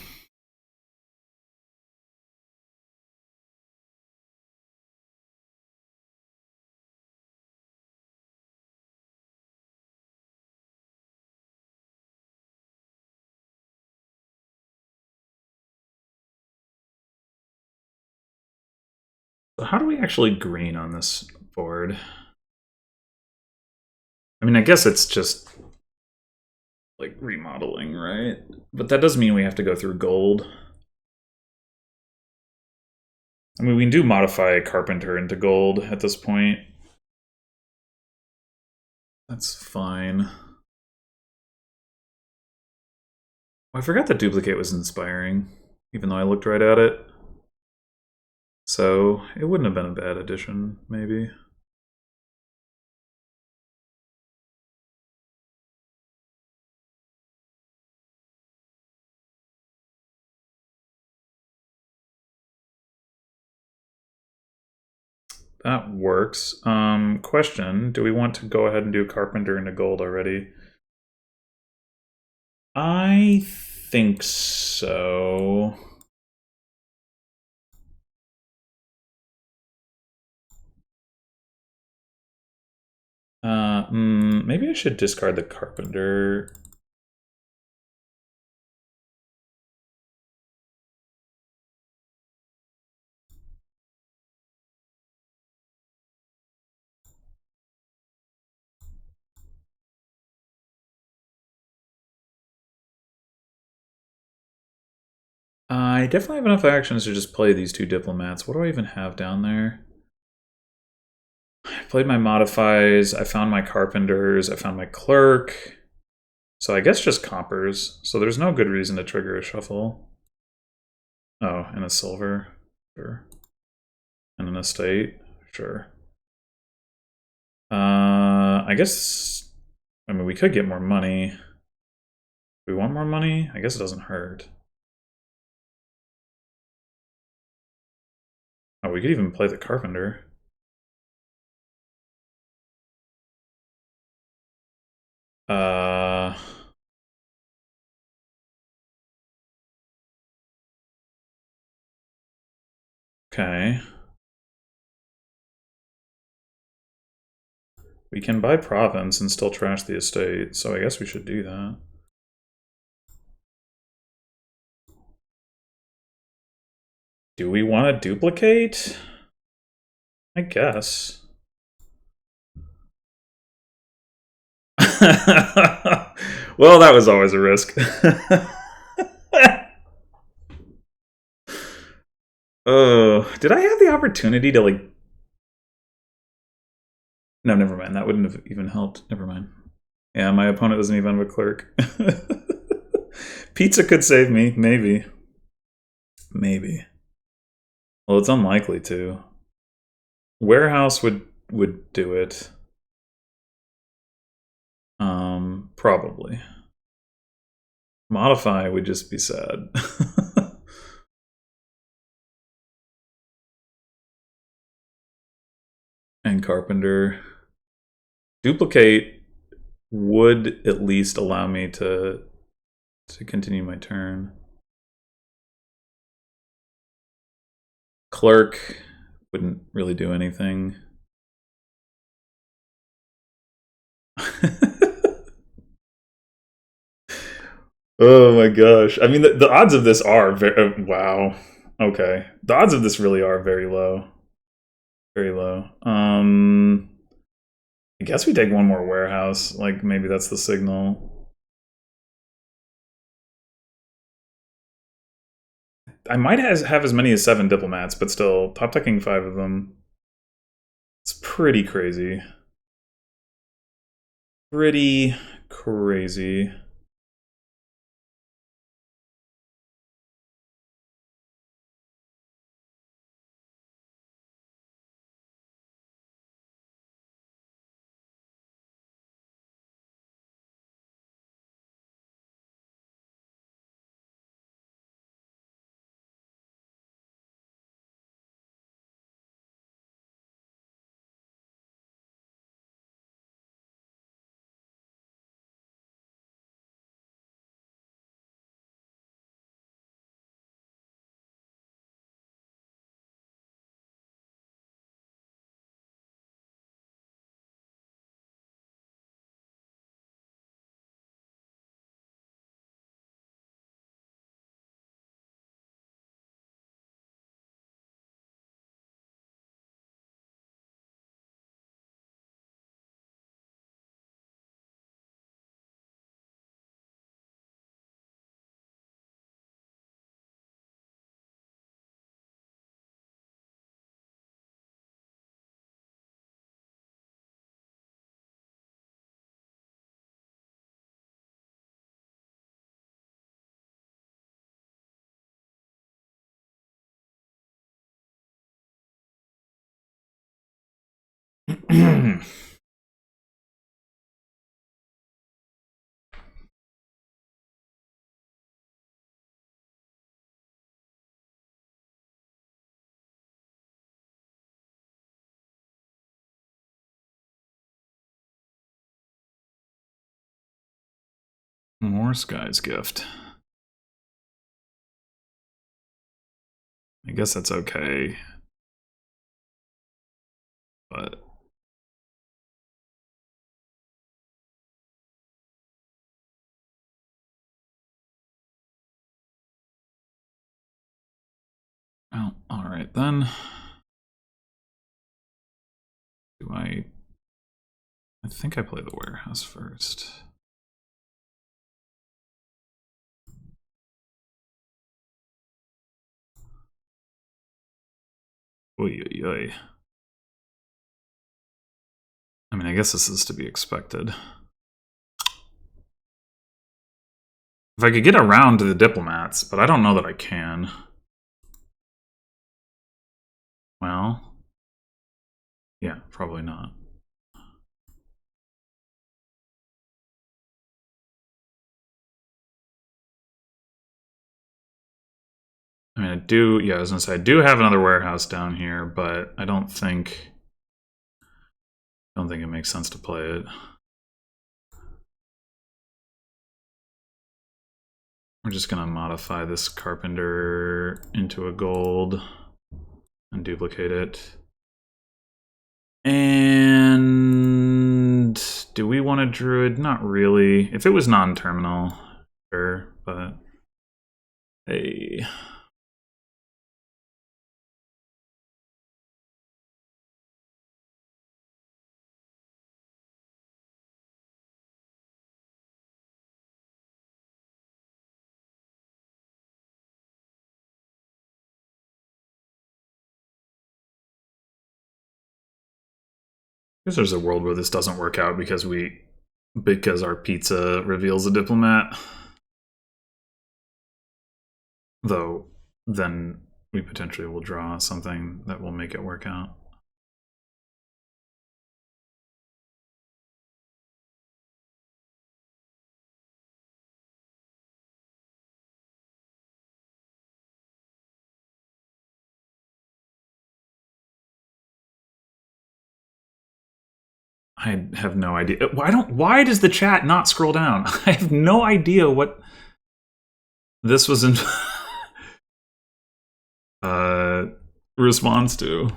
So how do we actually green on this board? I mean, I guess it's just like remodeling, right? But that does mean we have to go through gold. I mean, we can do modify carpenter into gold at this point. That's fine. I forgot the duplicate was inspiring, even though I looked right at it. So it wouldn't have been a bad addition, maybe. That works. Question, do we want to go ahead and do carpenter into gold already? I think so. Maybe I should discard the carpenter. I definitely have enough actions to just play these two diplomats. What do I even have down there? I played my modifies, I found my carpenters, I found my clerk. So I guess just coppers. So there's no good reason to trigger a shuffle. Oh, and a silver. Sure. And an estate. Sure. I guess... I mean, we could get more money. Do we want more money? I guess it doesn't hurt. Oh, we could even play the carpenter. Okay. We can buy province and still trash the estate, so I guess we should do that. Do we want to duplicate? I guess. Well, that was always a risk. Oh, did I have the opportunity to like? No, never mind. That wouldn't have even helped. Never mind. Yeah, my opponent doesn't even have a clerk. Pizza could save me, maybe. Maybe. Well, it's unlikely to. Warehouse would do it. Probably. Modify would just be sad. And Carpenter. Duplicate would at least allow me to continue my turn. Clerk wouldn't really do anything. Oh my gosh. I mean, the odds of this are very... wow. Okay. The odds of this really are very low. Very low. I guess we take one more warehouse. Like, maybe that's the signal. I might have as many as 7 diplomats, but still, top decking 5 of them. It's pretty crazy. Pretty crazy. More Sky's Gift. I guess that's okay. But... oh, alright then. Do I think I play the warehouse first. Oy, oy, oy. I mean, I guess this is to be expected. If I could get around to the diplomats, but I don't know that I can. Well, yeah, probably not. I mean, I do, yeah, I was gonna say, I do have another warehouse down here, but I don't think it makes sense to play it. We're just gonna modify this carpenter into a gold and duplicate it. And do we want a druid? Not really. If it was non-terminal, sure, but hey. guess there's a world where this doesn't work out because our pizza reveals a diplomat. Though, then we potentially will draw something that will make it work out. I have no idea. Why does the chat not scroll down? I have no idea what this was in response to.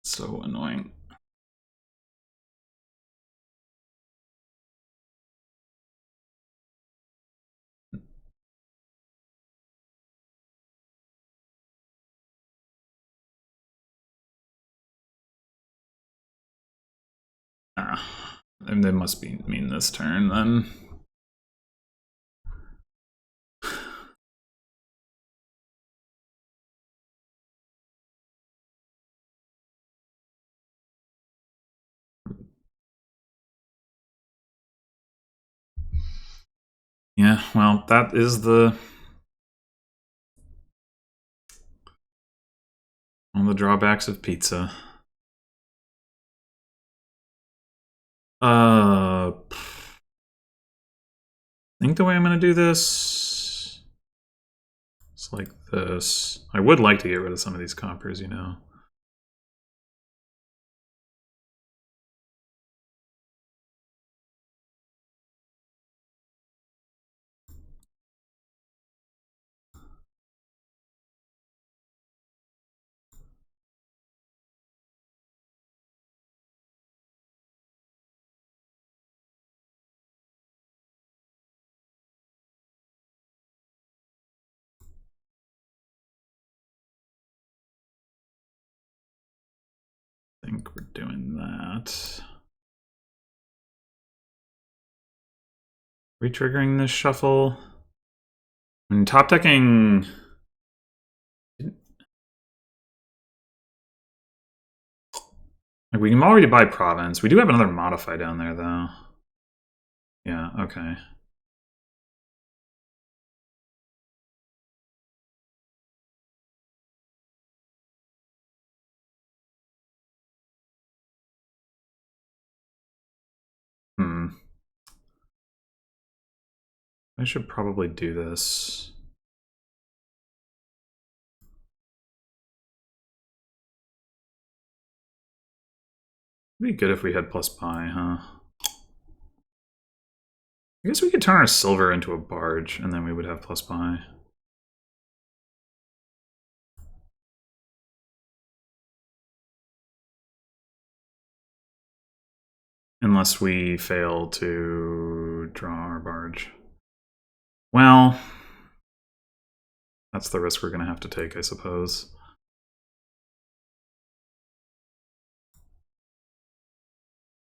So annoying. And they must mean this turn then. Yeah, well, that is one of the drawbacks of pizza. I think the way I'm going to do this is like this. I would like to get rid of some of these coppers, you know. I think we're doing that. Retriggering this shuffle. And top decking. We can already buy province. We do have another modify down there, though. Yeah, okay. I should probably do this. It'd be good if we had plus pi, huh? I guess we could turn our silver into a barge, and then we would have plus pi. Unless we fail to draw our barge. Well, that's the risk we're going to have to take, I suppose.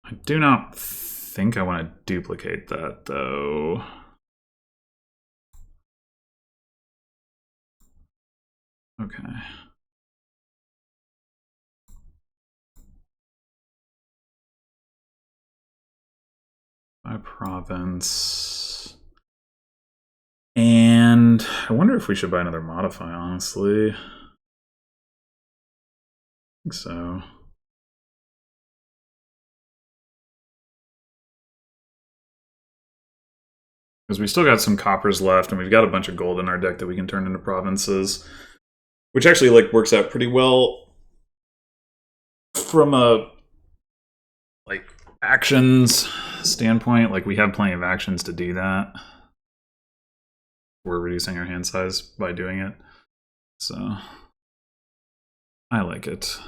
I do not think I want to duplicate that, though. Okay. By province. And I wonder if we should buy another modify, honestly. I think so. Because we still got some coppers left, and we've got a bunch of gold in our deck that we can turn into provinces. Which actually like works out pretty well from a like actions standpoint. Like we have plenty of actions to do that. we're reducing our hand size by doing it. So I like it.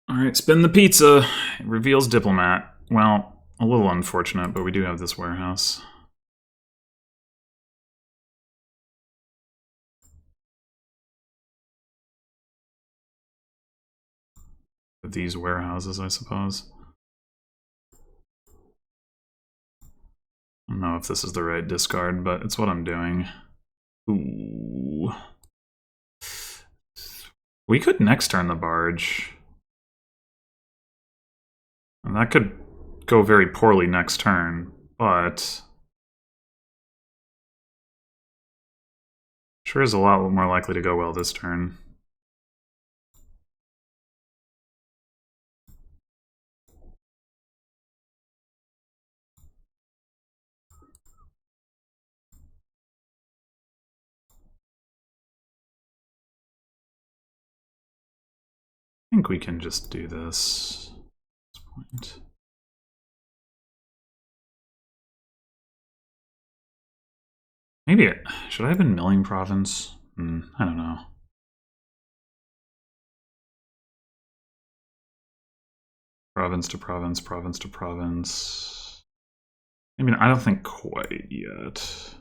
All right, spin the pizza. It reveals diplomat. Well, a little unfortunate, but we do have this warehouse. These warehouses, I suppose. I don't know if this is the right discard, but it's what I'm doing. Ooh. We could next turn the barge. And that could go very poorly next turn, but sure is a lot more likely to go well this turn. I think we can just do this at this point. Maybe should I have been milling province? I don't know. Province to province, province to province. I mean, I don't think quite yet.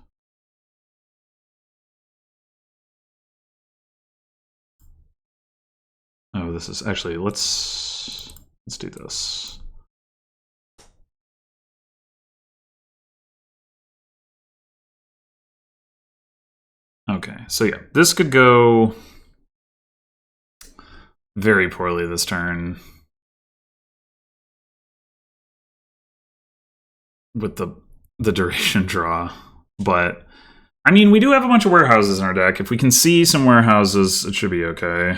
Oh, this is actually, let's do this. Okay, so yeah, this could go very poorly this turn with the duration draw, but I mean, we do have a bunch of warehouses in our deck. If we can see some warehouses, it should be okay.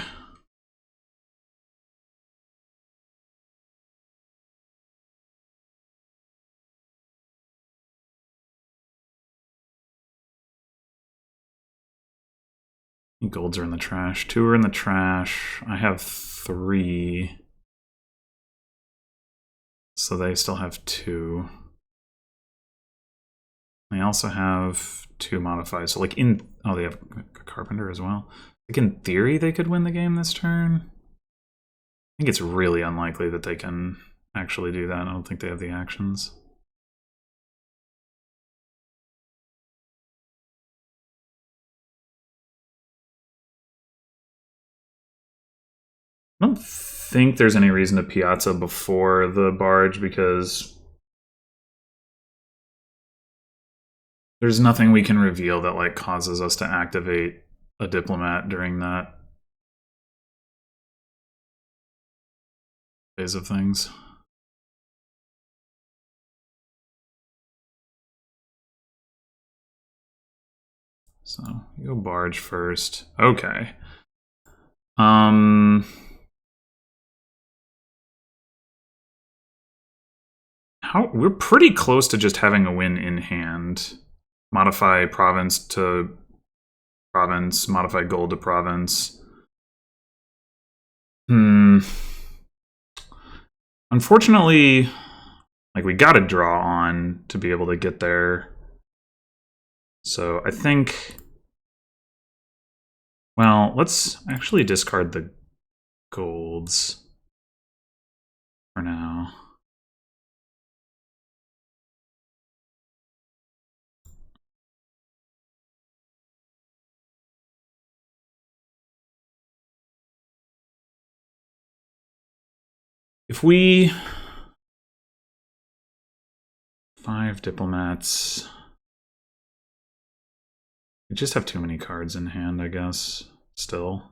Golds are in the trash. 2 are in the trash. I have 3. So they still have 2. They also have 2 modifies. So like in... Oh, they have a carpenter as well. Like in theory, they could win the game this turn. I think it's really unlikely that they can actually do that. I don't think they have the actions. I don't think there's any reason to piazza before the barge because there's nothing we can reveal that like causes us to activate a diplomat during that phase of things. So you go barge first. Okay. We're pretty close to just having a win in hand. Modify province to province, modify gold to province. Unfortunately, like we gotta draw on to be able to get there. So I think, well, let's actually discard the golds for now. If we... 5 diplomats... We just have too many cards in hand, I guess, still.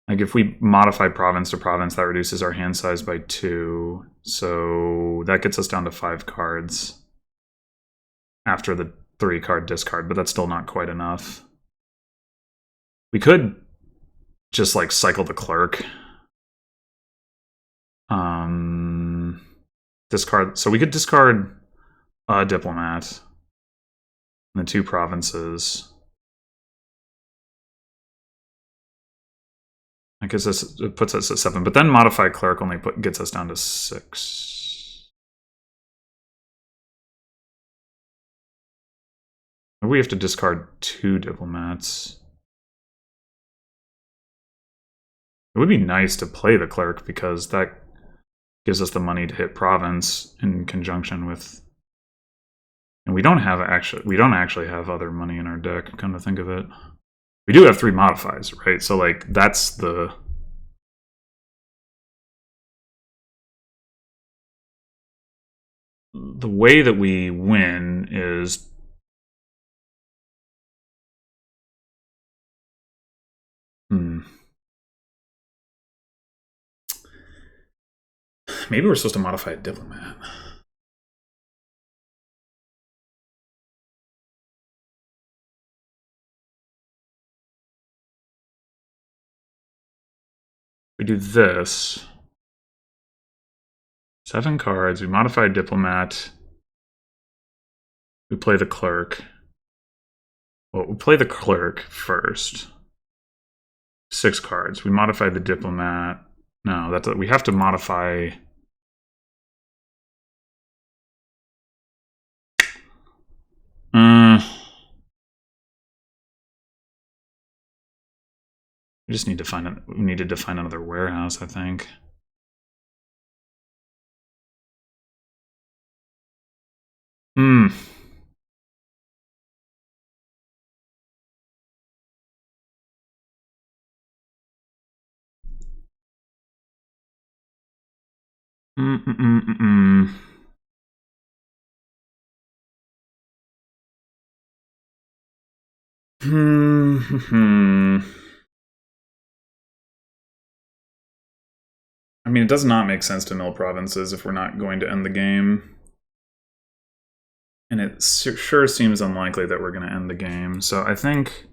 Like, if we modify province to province, that reduces our hand size by 2. So that gets us down to 5 cards after the 3-card discard, but that's still not quite enough. We could just like cycle the clerk. Discard. So we could discard a diplomat and the 2 provinces. I guess it puts us at 7, but then modify clerk only gets us down to 6. We have to discard 2 diplomats. It would be nice to play the clerk because that gives us the money to hit province in conjunction with, and we don't actually have other money in our deck, come to think of it. We do have 3 modifies, right? So like that's the way that we win is maybe we're supposed to modify a diplomat. We do this. 7 cards, we modify a diplomat. We play the clerk. Well, we play the clerk first. 6 cards. We modify the diplomat. No, we have to modify. We just need to find it. We needed to find another warehouse, I think. I mean, it does not make sense to mill provinces if we're not going to end the game. And it sure seems unlikely that we're going to end the game. So I think...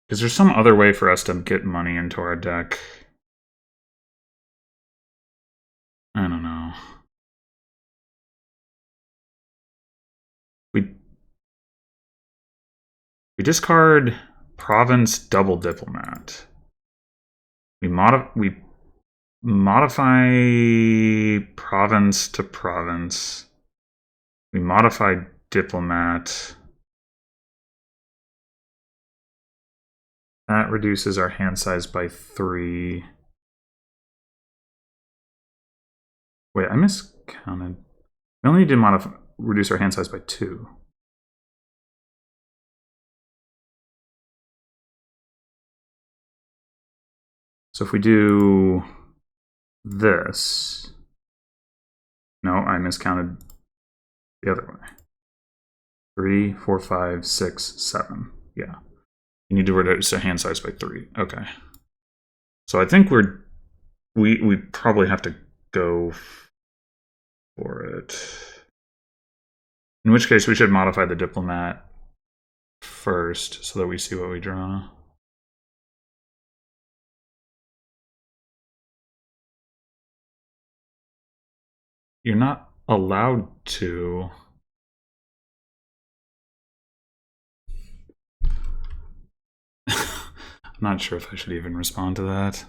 Is there some other way for us to get money into our deck? I don't know. We discard province double diplomat. We modify province to province. We modify diplomat. That reduces our hand size by 3. Wait, I miscounted. We only need to reduce our hand size by 2. So if we do this, no, I miscounted the other way. 3, 4, 5, 6, 7. Yeah. You need to reduce the hand size by 3. Okay. So I think we probably have to go for it. In which case we should modify the diplomat first so that we see what we draw. You're not allowed to. I'm not sure if I should even respond to that.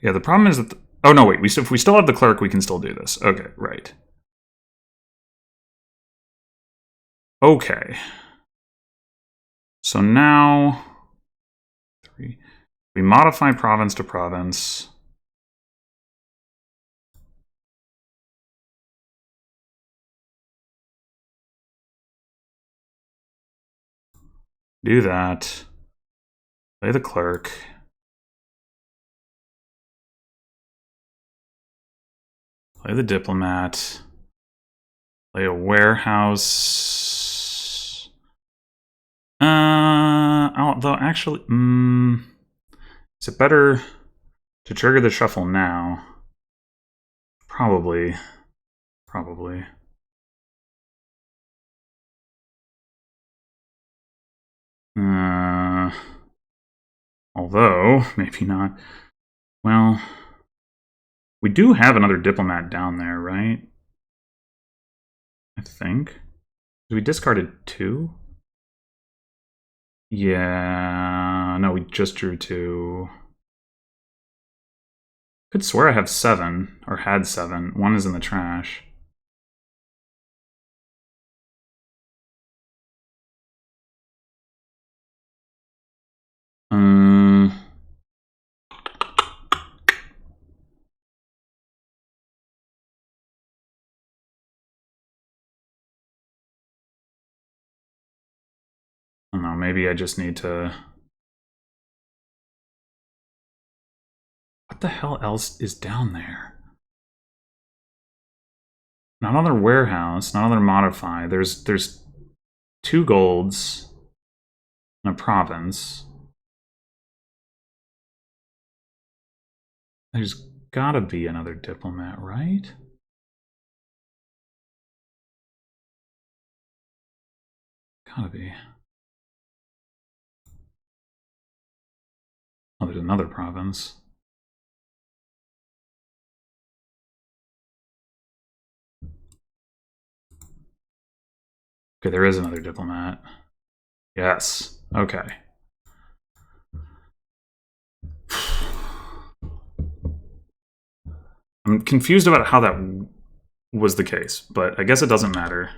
Yeah, the problem is that... oh, no, wait. If we still have the clerk, we can still do this. Okay, right. Okay. So now... 3... we modify province to province. Do that. Play the clerk. Play the diplomat. Play a warehouse. Although actually, is it better to trigger the shuffle now? Probably. probably. Although, maybe not. Well, we do have another diplomat down there, right? I think. We discarded 2? Yeah, no, we just drew 2. Could swear I have 7, or had 7. 1 is in the trash. I don't know, maybe I just need to... What the hell else is down there? Not another warehouse, not another modify. There's 2 golds and a province. There's gotta be another diplomat, right? Gotta be. Oh, there's another province. Okay, there is another diplomat. Yes. Okay. I'm confused about how that was the case, but I guess it doesn't matter.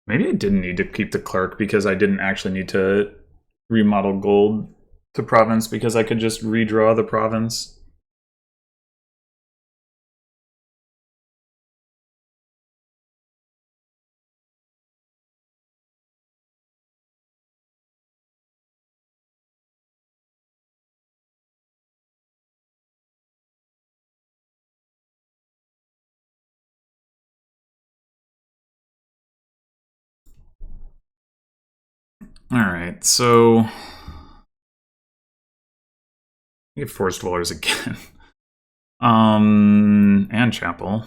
Maybe I didn't need to keep the clerk because I didn't actually need to remodel gold to province because I could just redraw the province. Alright, so... we get Forest Dwellers again. And Chapel.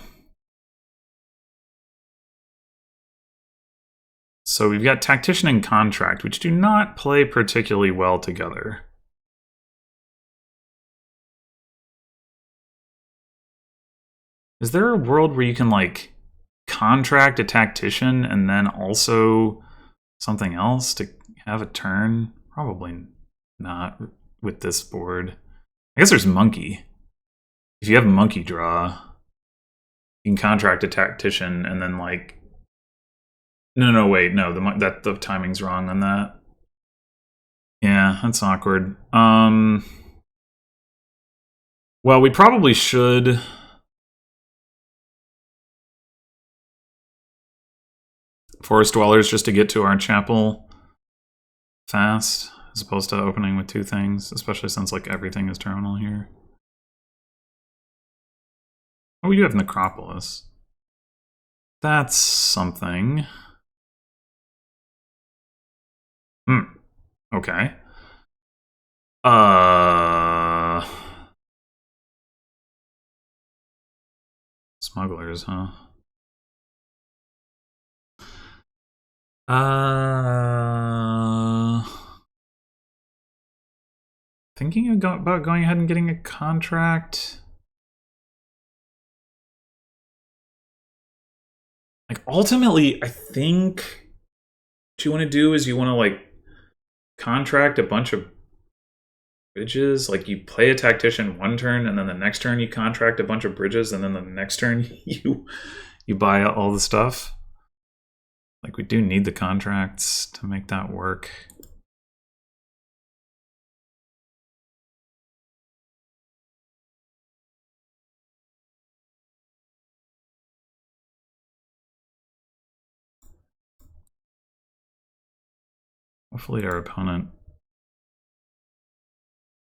So we've got Tactician and Contract, which do not play particularly well together. Is there a world where you can, like, contract a Tactician and then also something else to have a turn? Probably not with this board. I guess there's Monkey. If you have Monkey draw, you can contract a Tactician and then, like... No, wait, no, the timing's wrong on that. Yeah, that's awkward. Well, we probably should... Forest Dwellers just to get to our chapel fast, as opposed to opening with 2 things, especially since, like, everything is terminal here. Oh, we do have Necropolis. That's something. Okay. Smugglers, huh? Thinking about going ahead and getting a contract. Like, ultimately, I think what you want to do is you want to, like, contract a bunch of bridges. Like, you play a tactician one turn, and then the next turn you contract a bunch of bridges, and then the next turn you buy all the stuff. Like, we do need the contracts to make that work. Hopefully our opponent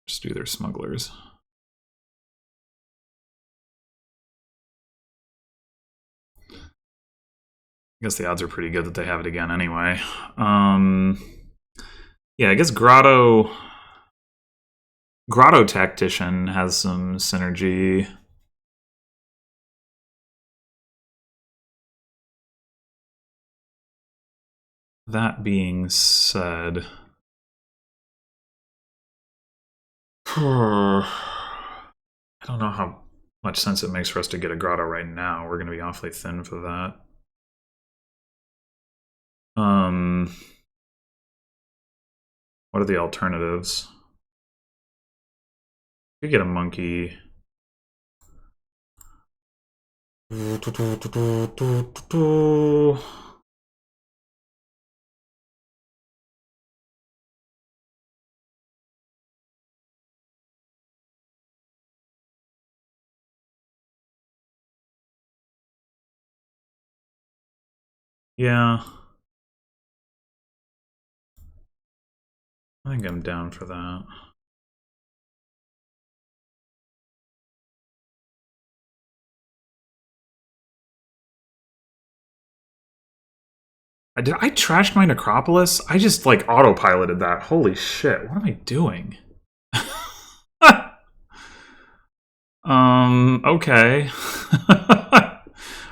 just do their smugglers. I guess the odds are pretty good that they have it again anyway. Yeah, I guess Grotto Tactician has some synergy. That being said, I don't know how much sense it makes for us to get a Grotto right now. We're going to be awfully thin for that. What are the alternatives? We get a monkey. Yeah. I think I'm down for that. Did I trash my Necropolis? I just, like, autopiloted that. Holy shit, what am I doing? Okay.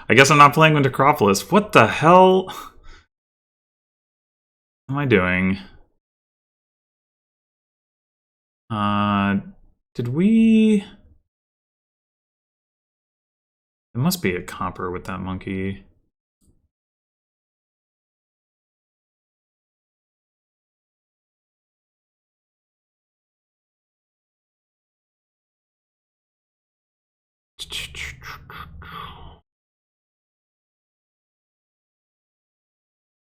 I guess I'm not playing with Necropolis. What the hell am I doing? Did we... It must be a copper with that monkey.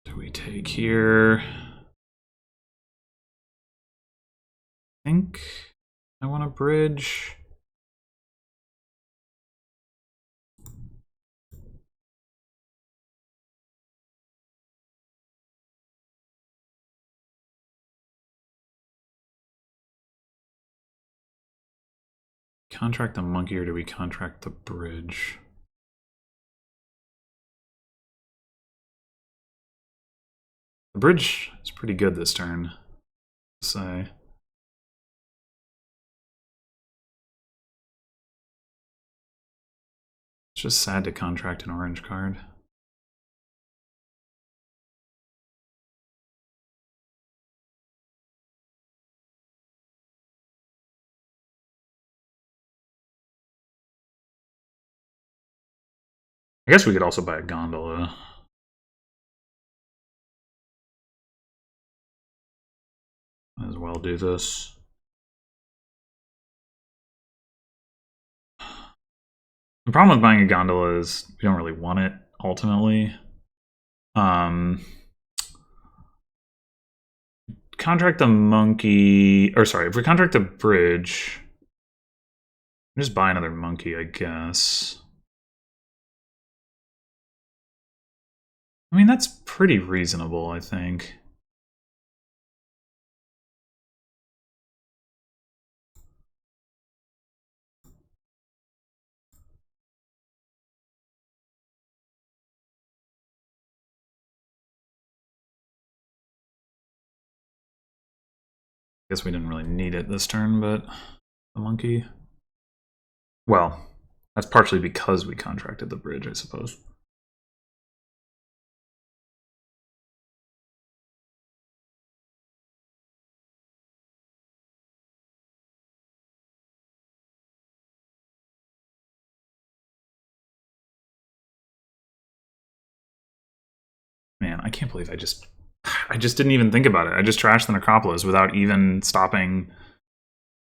Do we take here? I think I want a bridge. Contract the monkey or do we contract the bridge? The bridge is pretty good this turn, I'd say. It's just sad to contract an orange card. I guess we could also buy a gondola. Might as well do this. The problem with buying a gondola is we don't really want it, ultimately. Contract the monkey... Or sorry, if we contract the bridge... Just buy another monkey, I guess. I mean, that's pretty reasonable, I think. Guess we didn't really need it this turn, but the monkey. Well, that's partially because we contracted the bridge, I suppose. Man, I can't believe I just didn't even think about it. I just trashed the Necropolis without even stopping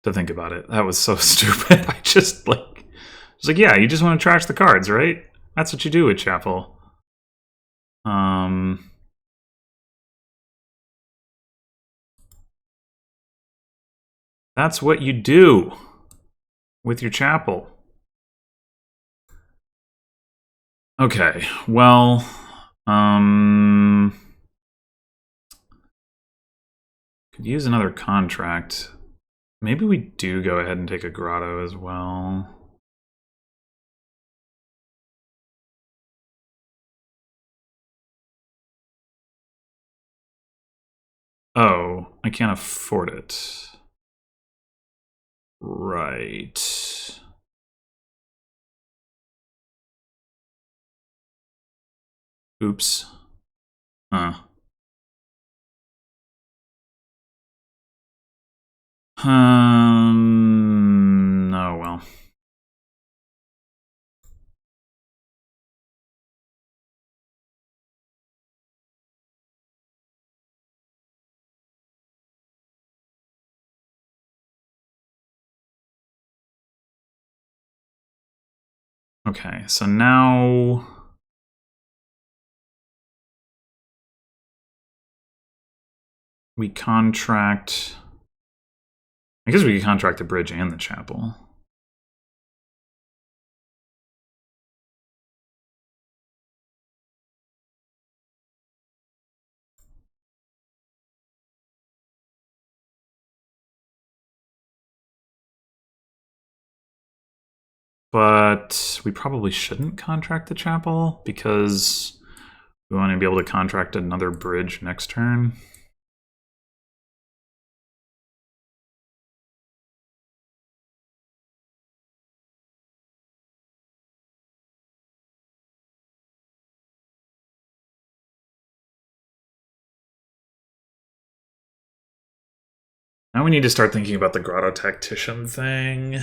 to think about it. That was so stupid. I just like, yeah, you just want to trash the cards, right? That's what you do with Chapel. That's what you do with your Chapel. Okay, well, could use another contract. Maybe we do go ahead and take a grotto as well. Oh, I can't afford it. Right. Oops. Huh. Oh well. Okay, so now we contract. I guess we could contract the bridge and the chapel. But we probably shouldn't contract the chapel because we want to be able to contract another bridge next turn. Now we need to start thinking about the Grotto Tactician thing.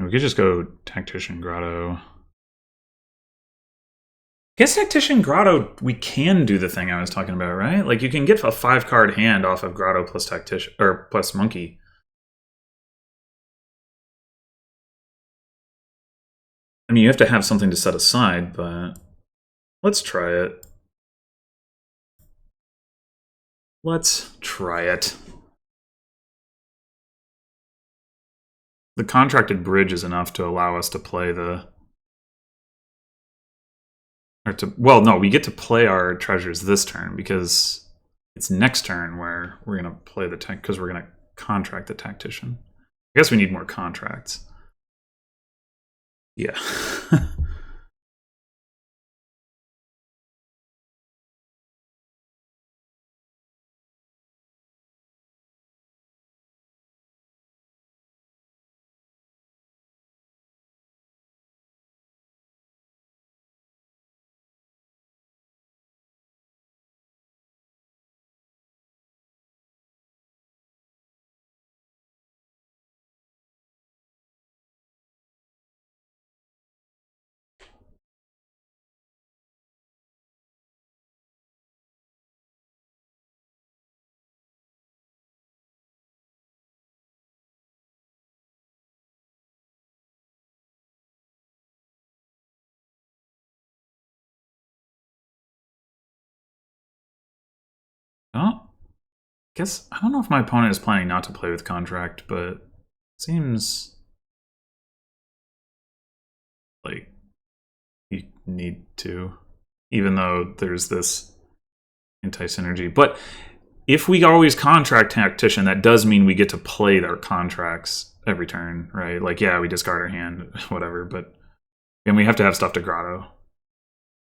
We could just go Tactician Grotto. I guess Tactician Grotto, we can do the thing I was talking about, right? Like you can get a 5-card hand off of Grotto plus Tactician or plus Monkey. I mean, you have to have something to set aside, but let's try it. Let's try it. The contracted bridge is enough to allow us to play the... Or to, well, no, we get to play our treasures this turn because it's next turn where we're going to play the tech because we're going to contract the tactician. I guess we need more contracts. Yeah. Oh, guess I don't know if my opponent is planning not to play with contract, but it seems like you need to, even though there's this anti-synergy. But if we always contract tactician, that does mean we get to play our contracts every turn, right? Like, yeah, we discard our hand, whatever, but and we have to have stuff to grotto.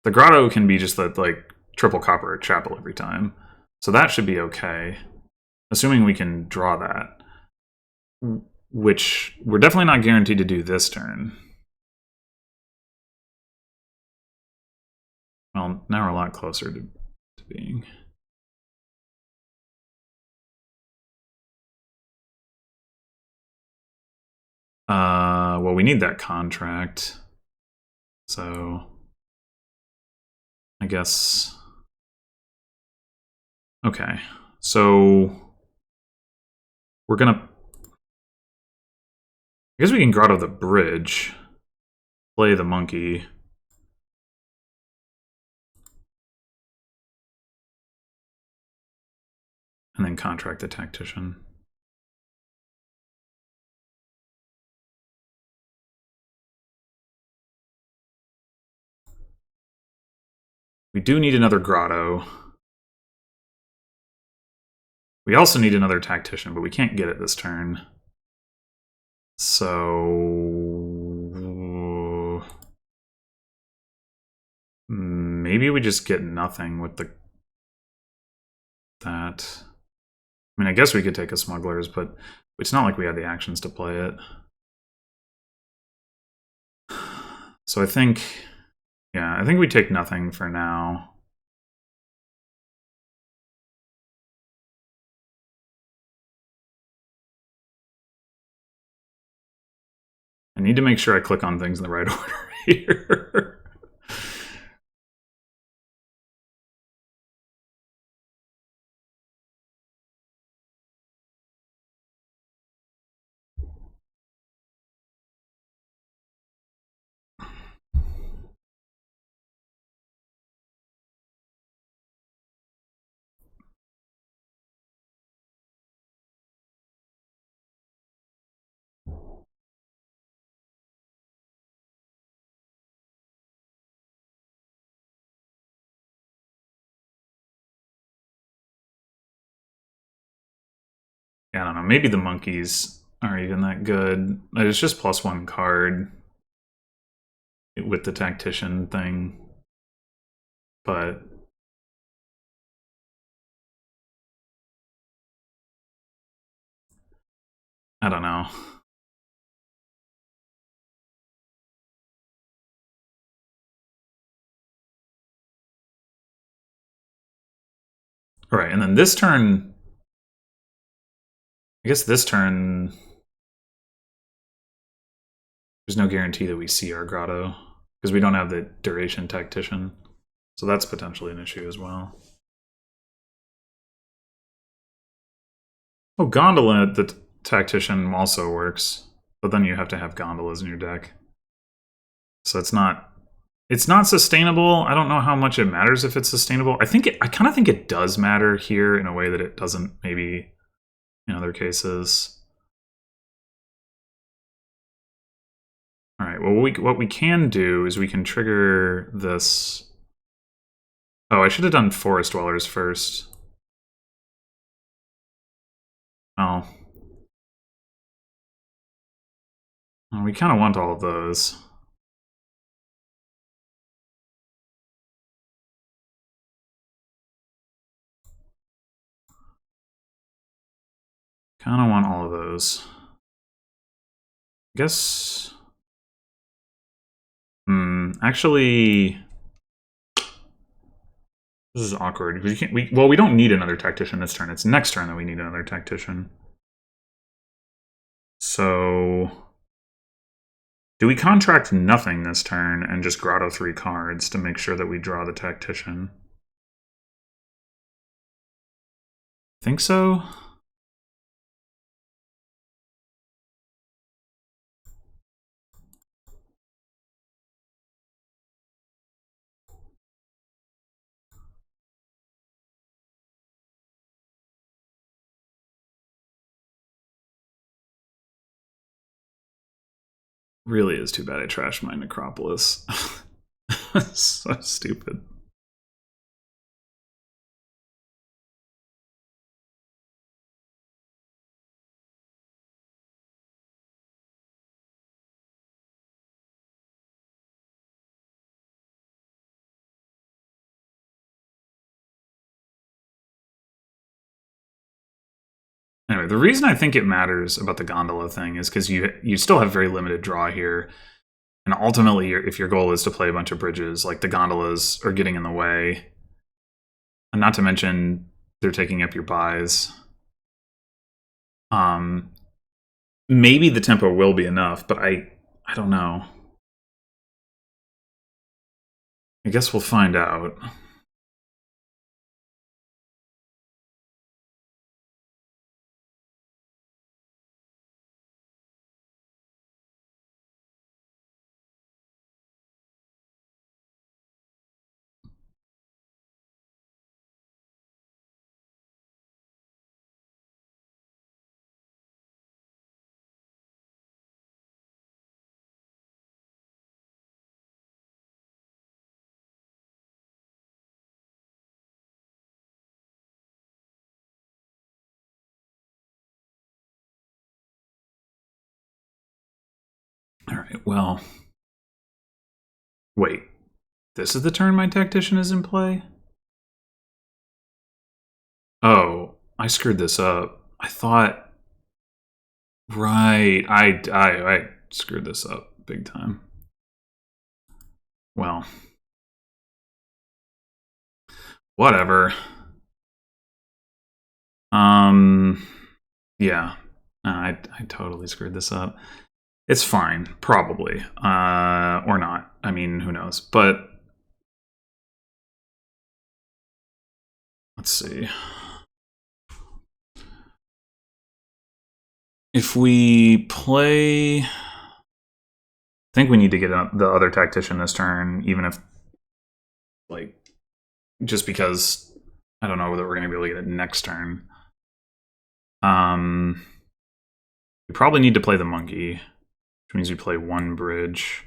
The grotto can be just the like triple copper or chapel every time, so that should be okay, assuming we can draw that, which we're definitely not guaranteed to do this turn. Well, now we're a lot closer to being. Well, we need that contract, so I guess. Okay, so we're gonna. I guess we can grotto the bridge, play the monkey. And then contract the tactician. We do need another grotto. We also need another tactician, but we can't get it this turn. So maybe we just get nothing with that. I mean, I guess we could take a smugglers, but it's not like we have the actions to play it. So I think, yeah, I think we take nothing for now. I need to make sure I click on things in the right order here. Yeah, I don't know. Maybe the monkeys aren't even that good. It's just +1 card with the tactician thing. But I don't know. All right, and then this turn, I guess this turn, there's no guarantee that we see our grotto because we don't have the duration tactician. So that's potentially an issue as well. Oh, gondola, the tactician also works, but then you have to have gondolas in your deck. So it's not sustainable. I don't know how much it matters if it's sustainable. I kind of think it does matter here in a way that it doesn't maybe in other cases. All right, well, what we can do is we can trigger this. Oh, I should have done Forest Dwellers first. Oh. Well, we kind of want all of those. Kind of want all of those. I guess. Actually, this is awkward because you can't. Well, we don't need another tactician this turn. It's next turn that we need another tactician. So, do we contract nothing this turn and just grotto 3 cards to make sure that we draw the tactician? Think so. Really is too bad I trashed my Necropolis. So stupid. Anyway, the reason I think it matters about the gondola thing is because you still have very limited draw here. And ultimately, if your goal is to play a bunch of bridges, like the gondolas are getting in the way. And not to mention, they're taking up your buys. Maybe the tempo will be enough, but I don't know. I guess we'll find out. All right, well. Wait, this is the turn my tactician is in play? Oh, I screwed this up. I thought... Right, I screwed this up big time. Well. Whatever. Yeah. I totally screwed this up. It's fine, probably. Or not. I mean, who knows? But let's see. If we play... I think we need to get the other tactician this turn, even if, like, just because I don't know whether we're going to be able to get it next turn. We probably need to play the monkey, which means we play one bridge.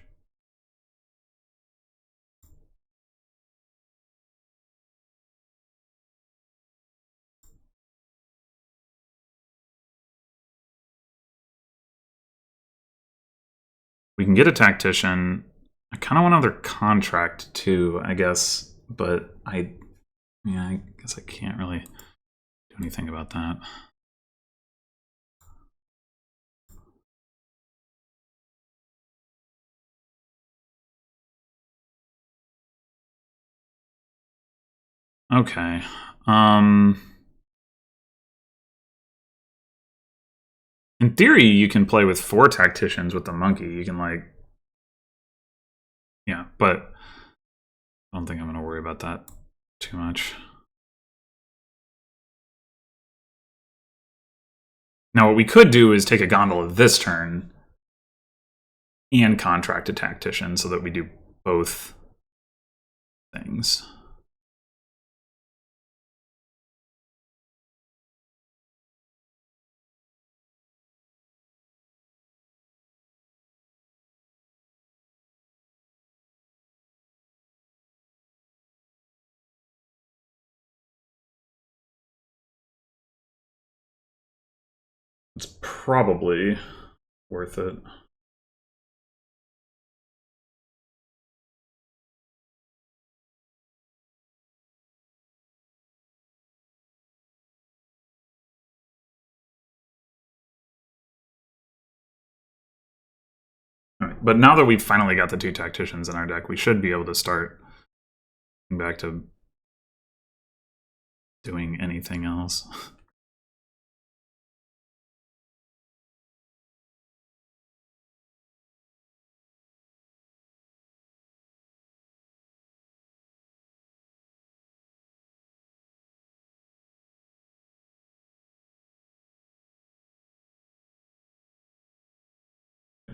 We can get a tactician. I kind of want another contract too, I guess, but I guess I can't really do anything about that. Okay. In theory, you can play with 4 tacticians with the monkey. You can, like... Yeah, but I don't think I'm going to worry about that too much. Now, what we could do is take a gondola this turn and contract a tactician so that we do both things. It's probably worth it. All right, but now that we've finally got the 2 tacticians in our deck, we should be able to start back to doing anything else.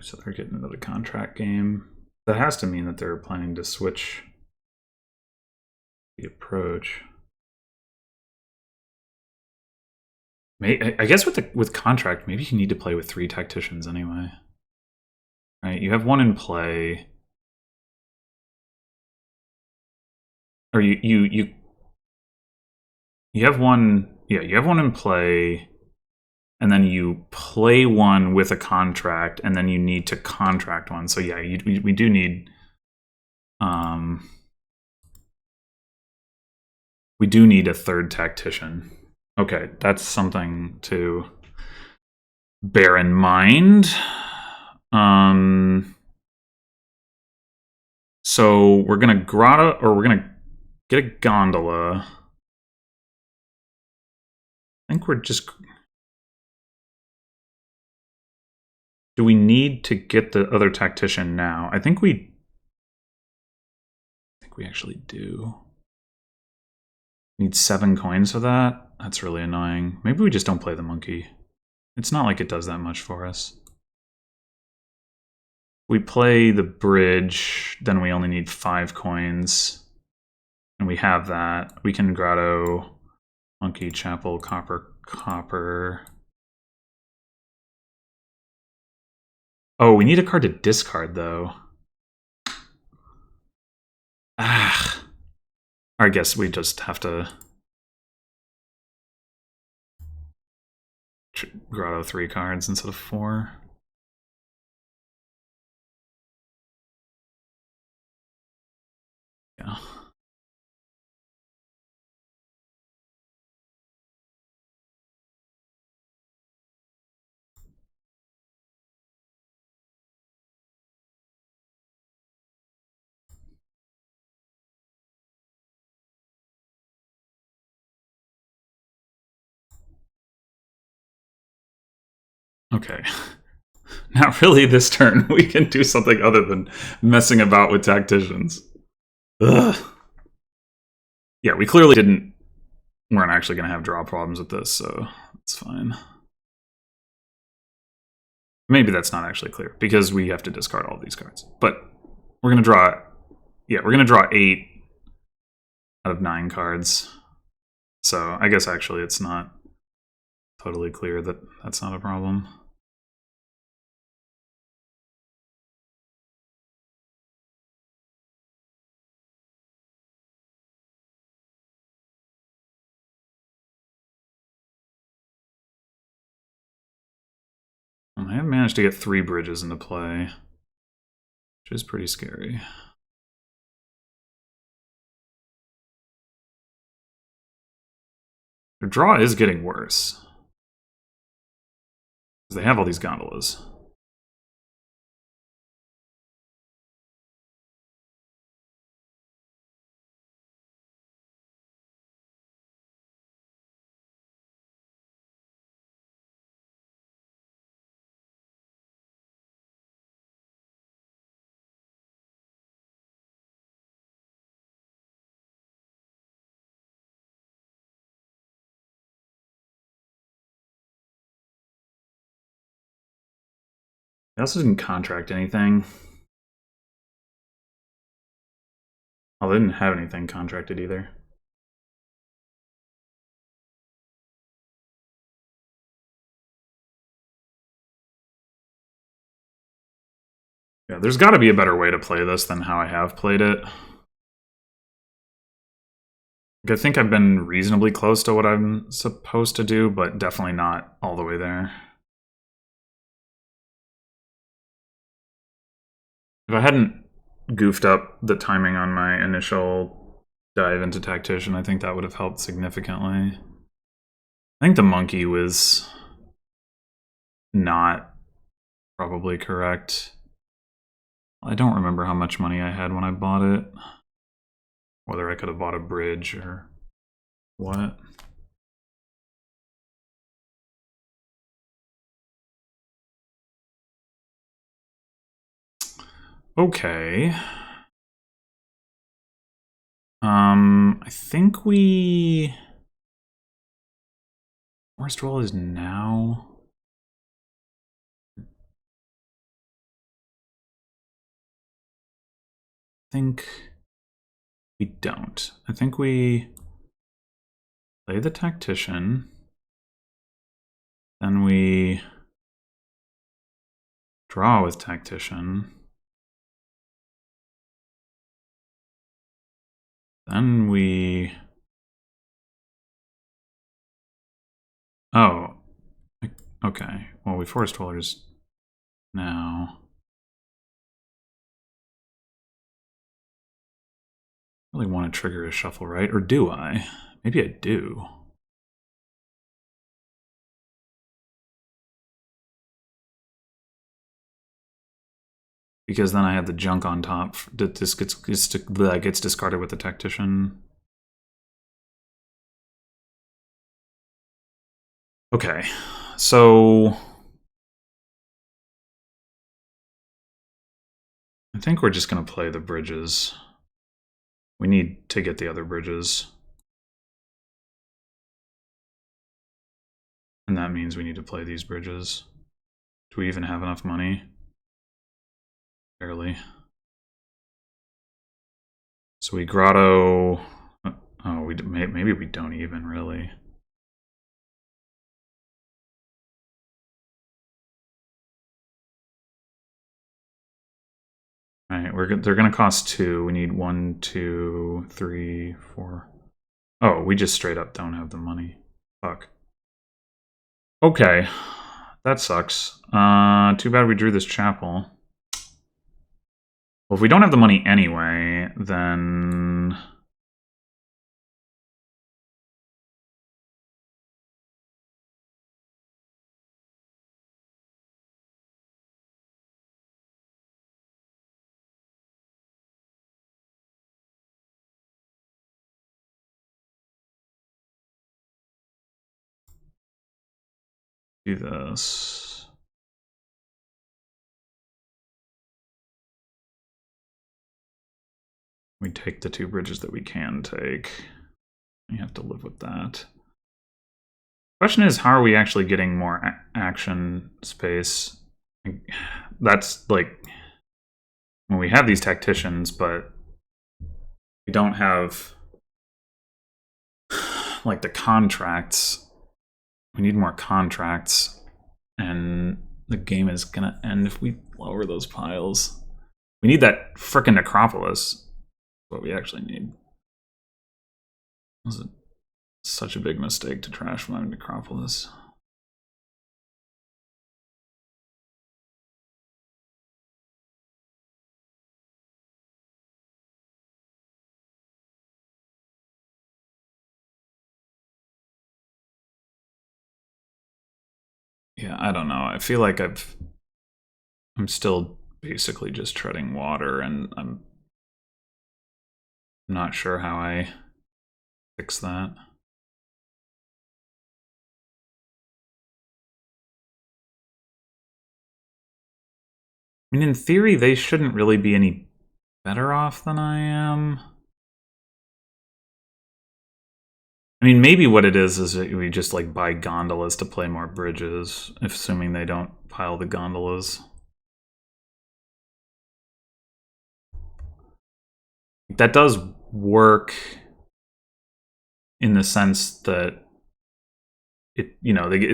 So they're getting another contract game. That has to mean that they're planning to switch the approach. I guess with contract, maybe you need to play with 3 tacticians anyway. Right? you have one in play. Or you have one, yeah, you have one in play, and then you play one with a contract, and then you need to contract one. So yeah, we do need, we do need a third tactician. Okay, that's something to bear in mind. So we're gonna grotto, or we're gonna get a gondola. I think we're just... Do we need to get the other tactician now? I think we actually do. Need 7 coins for that? That's really annoying. Maybe we just don't play the monkey. It's not like it does that much for us. We play the bridge, then we only need 5 coins. And we have that. We can grotto, monkey, chapel, copper, copper. Oh, we need a card to discard, though. Ah. I guess we just have to grotto 3 cards instead of 4. Yeah. Okay. Not really this turn. We can do something other than messing about with tacticians. Ugh. Yeah, we clearly weren't actually going to have draw problems with this, so it's fine. Maybe that's not actually clear, because we have to discard all these cards. But we're going to draw... Yeah, we're going to draw 8 out of 9 cards. So I guess actually it's not totally clear that that's not a problem. I have managed to get 3 bridges into play, which is pretty scary. Their draw is getting worse. Because they have all these gondolas. They also didn't contract anything. Oh, they didn't have anything contracted either. Yeah, there's got to be a better way to play this than how I have played it. I think I've been reasonably close to what I'm supposed to do, but definitely not all the way there. If I hadn't goofed up the timing on my initial dive into Tactician, I think that would have helped significantly. I think the monkey was not probably correct. I don't remember how much money I had when I bought it. Whether I could have bought a bridge or what. Okay. I think worst roll is now. I think we don't. I think we play the Tactician. Then we Draw with Tactician. Then we... Oh. Okay. Well, we Forest Dwellers now. I really want to trigger a shuffle, right? Or do I? Maybe I do. Because then I have the junk on top that this gets discarded with the Tactician. Okay, so I think we're just going to play the bridges. We need to get the other bridges. And that means we need to play these bridges. Do we even have enough money? Barely. So we grotto... Oh, maybe we don't even really. All right, they're going to cost 2. We need 1, 2, 3, 4. Oh, we just straight up don't have the money. Fuck. Okay, that sucks. Too bad we drew this chapel. Well, if we don't have the money anyway, then... do this. We take the 2 bridges that we can take. You have to live with that. Question is, how are we actually getting more action space? That's like when we have these tacticians, but we don't have like the contracts. We need more contracts, and the game is gonna end if we lower those piles. We need that frickin' necropolis. What we actually need. Was it such a big mistake to trash my necropolis? Yeah, I don't know. I feel like I'm still basically just treading water, and I'm not sure how I fix that. I mean, in theory, they shouldn't really be any better off than I am. I mean, maybe what it is that we just like buy gondolas to play more bridges, assuming they don't pile the gondolas. That does work in the sense that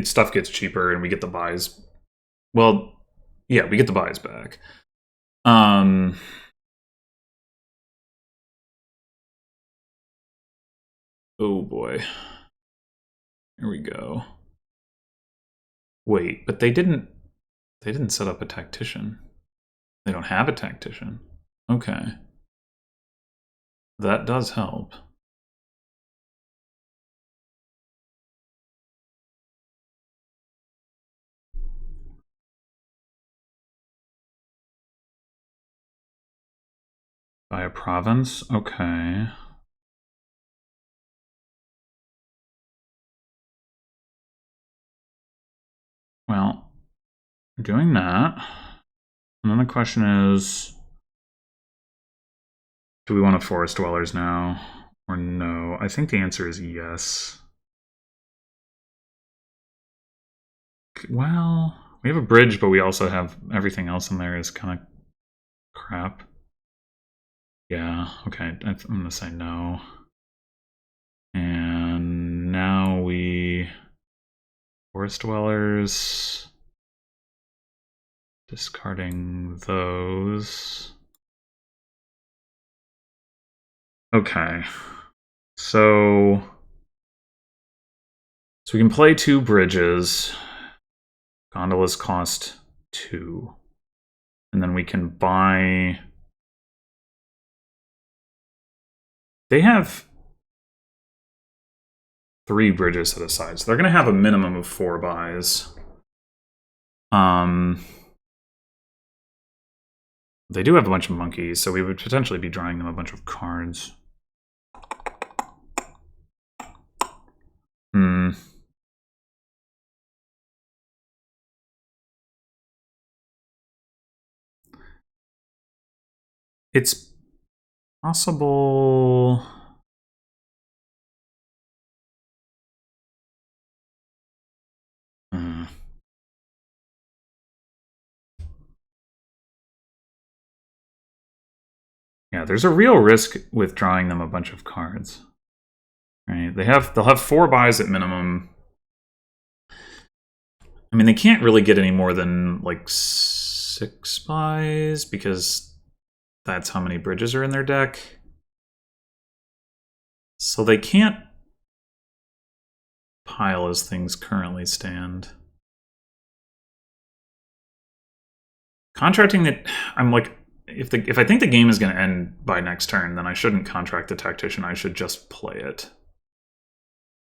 stuff gets cheaper and we get the buys. Well, yeah, we get the buys back. Oh boy. Here we go. Wait, but they didn't set up a tactician. They don't have a tactician. Okay. That does help. By a province? Okay. Well, doing that. And then the question is, do we want to forest dwellers now or no? I think the answer is yes. Well, we have a bridge, but we also have everything else in there is kind of crap. Yeah, okay, I'm going to say no. And now we... Forest dwellers... Discarding those. Okay. So we can play 2 bridges. Gondolas cost 2. And then we can buy... They have 3 bridges set aside, so they're going to have a minimum of 4 buys. They do have a bunch of monkeys, so we would potentially be drawing them a bunch of cards. It's possible... Yeah, there's a real risk with drawing them a bunch of cards. Right? They'll have 4 buys at minimum. I mean, they can't really get any more than like 6 buys because that's how many bridges are in their deck. So they can't pile as things currently stand. Contracting that, I'm like, if I think the game is going to end by next turn, then I shouldn't contract the Tactician. I should just play it.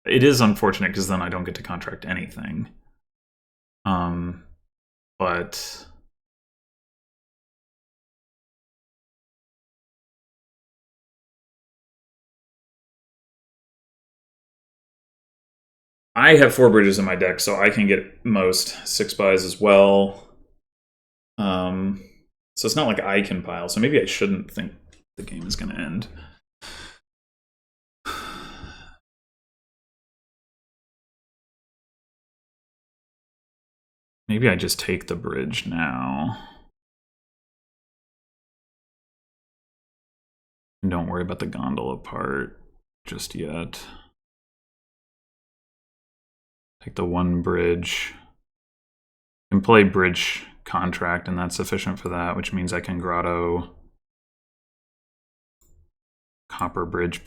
It is unfortunate because then I don't get to contract anything. But I have 4 bridges in my deck, so I can get most 6 buys as well. So it's not like I can pile, so maybe I shouldn't think the game is going to end. Maybe I just take the bridge now. And don't worry about the gondola part just yet. Take the 1 bridge. I can play bridge contract, and that's sufficient for that, which means I can grotto copper bridge.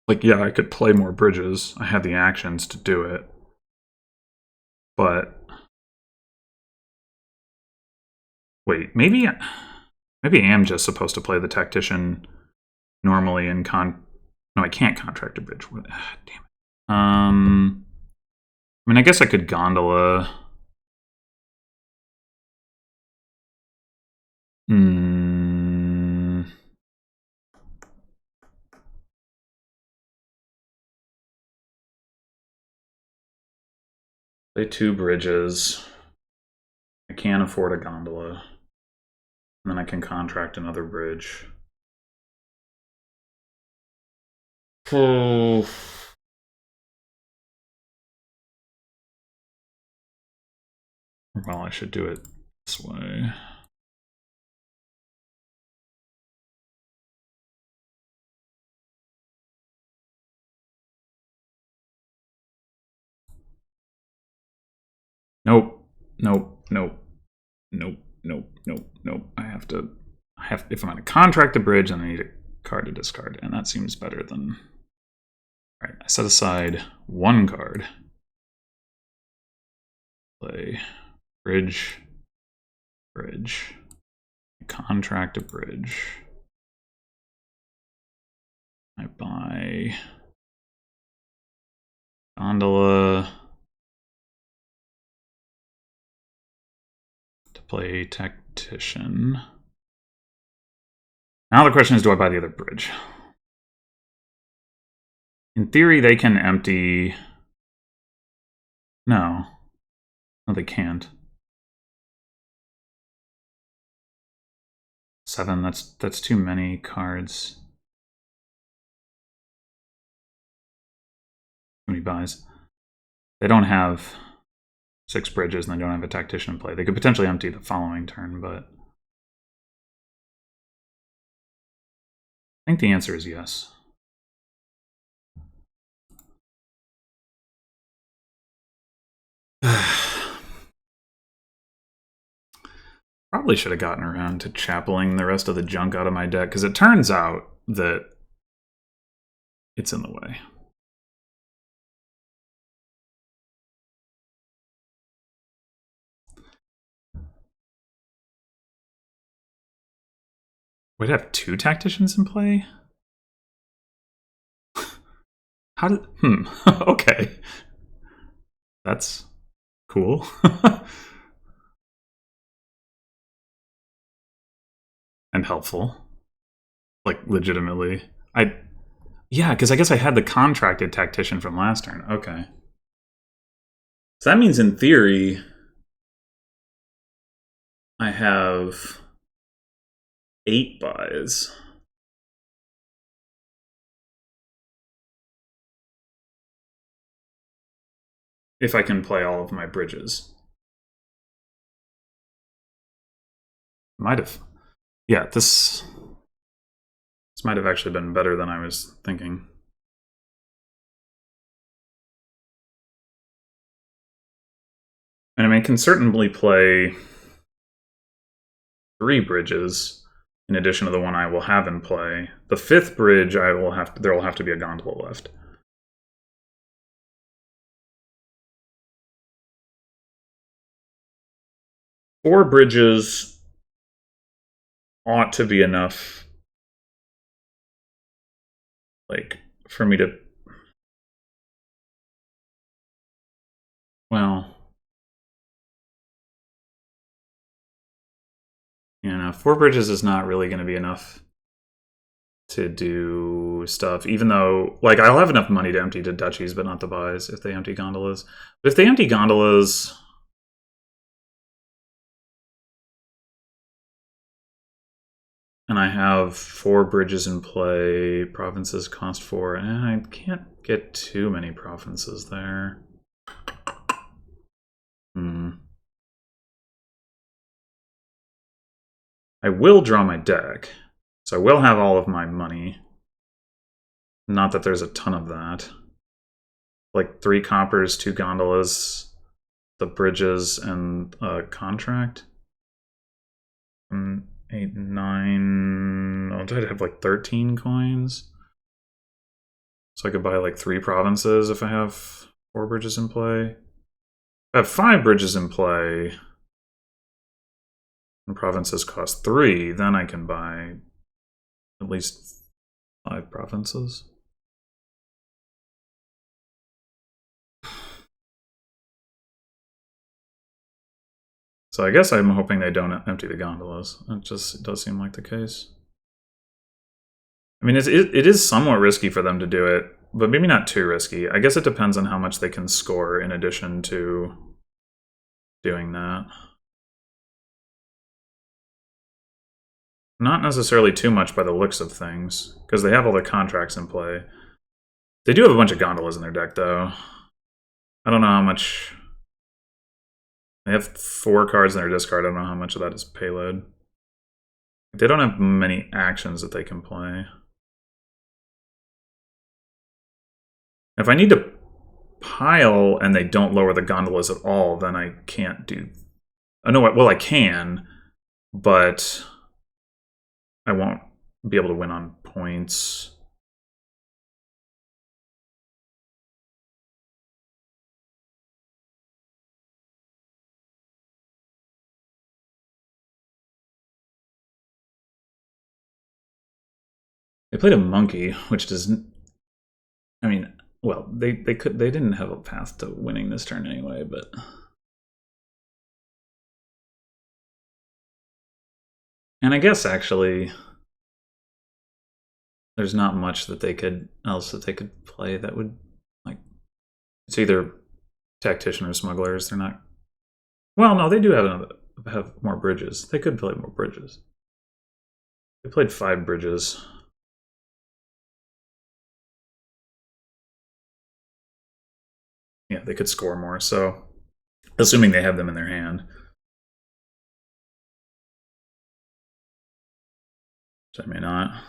Like, yeah, I could play more bridges. I have the actions to do it. But wait, maybe I am just supposed to play the Tactician normally and no, I can't contract a bridge. Damn it. I mean, I guess I could gondola. Play 2 bridges. I can't afford a gondola. And then I can contract another bridge. Oh. Well, I should do it this way. Nope. If I'm going to contract a bridge, then I need a card to discard, and that seems better than... All right, I set aside 1 card. Play bridge. Contract a bridge. I buy gondola to play Tactician. Now the question is, do I buy the other bridge? In theory, they can empty... No, they can't. 7, that's too many cards. Too many buys. They don't have 6 bridges, and they don't have a Tactician in play. They could potentially empty the following turn, but... I think the answer is yes. Probably should have gotten around to chappeling the rest of the junk out of my deck, because it turns out that it's in the way. We'd have 2 tacticians in play? How did... okay. That's cool. And helpful. Like, legitimately. Yeah, because I guess I had the contracted tactician from last turn. Okay. So that means, in theory, I have 8 buys. If I can play all of my bridges. Might have. Yeah, this might have actually been better than I was thinking. And I mean, I can certainly play 3 bridges in addition to the one I will have in play. The 5th bridge, there will have to be a gondola left. Four bridges ought to be enough, like, for me to... Well... You know, 4 bridges is not really going to be enough to do stuff, even though, like, I'll have enough money to empty the duchies, but not the buys if they empty gondolas. But if they empty gondolas... And I have 4 bridges in play, provinces cost 4, and I can't get too many provinces there. I will draw my deck, so I will have all of my money. Not that there's a ton of that. Like 3 coppers, 2 gondolas, the bridges, and a contract. 8, 9... I'll try to have like 13 coins. So I could buy like 3 provinces if I have 4 bridges in play. If I have 5 bridges in play, and provinces cost 3, then I can buy at least 5 provinces. So I guess I'm hoping they don't empty the gondolas. It does seem like the case. I mean, it is somewhat risky for them to do it, but maybe not too risky. I guess it depends on how much they can score in addition to doing that. Not necessarily too much by the looks of things, because they have all their contracts in play. They do have a bunch of gondolas in their deck, though. I don't know how much... They have 4 cards in their discard. I don't know how much of that is payload. They don't have many actions that they can play. If I need to pile and they don't lower the gondolas at all, then I can't do... Oh, no, well, I can, but I won't be able to win on points. They played a monkey, which doesn't... I mean, well, they didn't have a path to winning this turn anyway, but... And I guess, actually, there's not much that they could play that would, like... It's either tactician or smugglers. They're not... Well, no, they do have more bridges. They could play more bridges. They played 5 bridges. Yeah, they could score more, so... Assuming they have them in their hand. Which I may not.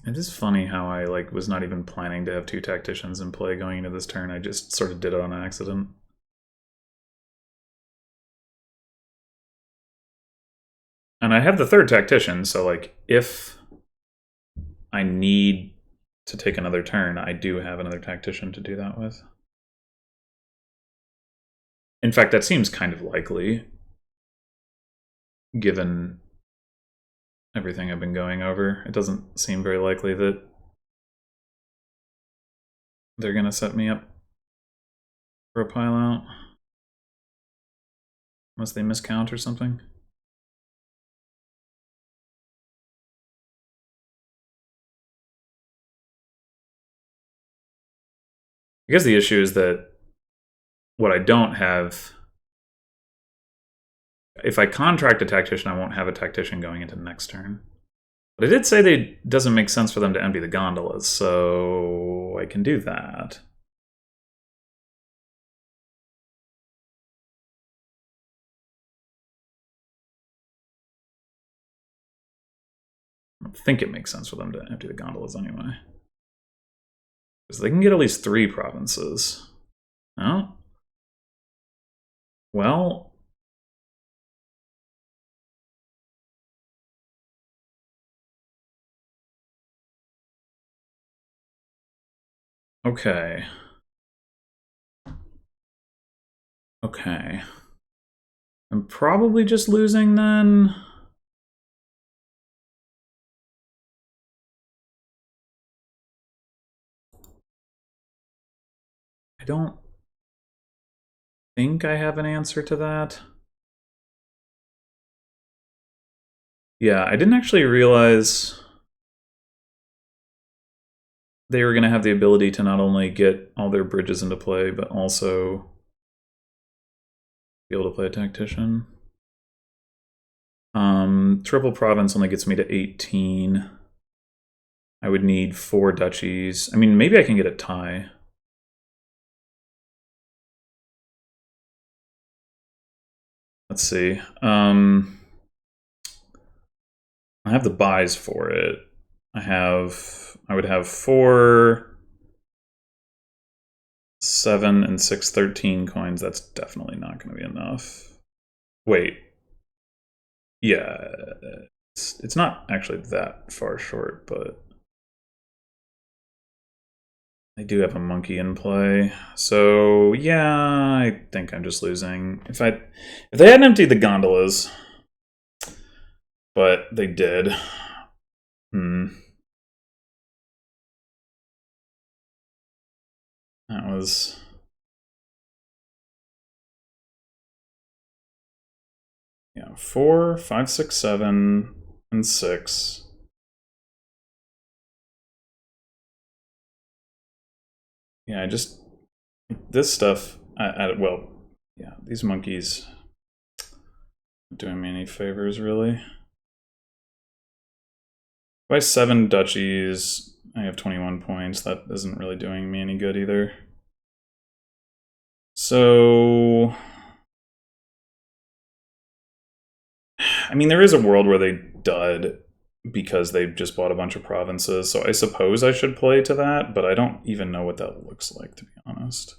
It is funny how I was not even planning to have 2 tacticians in play going into this turn. I just sort of did it on accident. And I have the 3rd tactician, so if I need to take another turn, I do have another tactician to do that with. In fact, that seems kind of likely, given everything I've been going over. It doesn't seem very likely that they're going to set me up for a pile out. Unless they miscount or something. I guess the issue is that what I don't have... If I contract a tactician, I won't have a tactician going into next turn. But I did say it doesn't make sense for them to empty the gondolas, so I can do that. I don't think it makes sense for them to empty the gondolas anyway. Because they can get at least 3 provinces. No? Well... Okay. Okay. I'm probably just losing then. I don't think I have an answer to that. Yeah, I didn't actually realize they were going to have the ability to not only get all their bridges into play, but also be able to play a tactician. Triple province only gets me to 18. I would need 4 duchies. I mean, maybe I can get a tie. Let's see. I have the buys for it. I would have 4, 7, and 6, 13 coins. That's definitely not going to be enough. Wait. Yeah, it's not actually that far short, but I do have a monkey in play. So yeah, I think I'm just losing. If they hadn't emptied the gondolas, but they did. That was... Yeah, 4, 5, 6, 7, and 6. Yeah, I just... This stuff... well, yeah, these monkeys aren't doing me any favors, really. If I have 7 duchies, I have 21 points. That isn't really doing me any good either. So... I mean, there is a world where they dud because they just bought a bunch of provinces, so I suppose I should play to that, but I don't even know what that looks like, to be honest.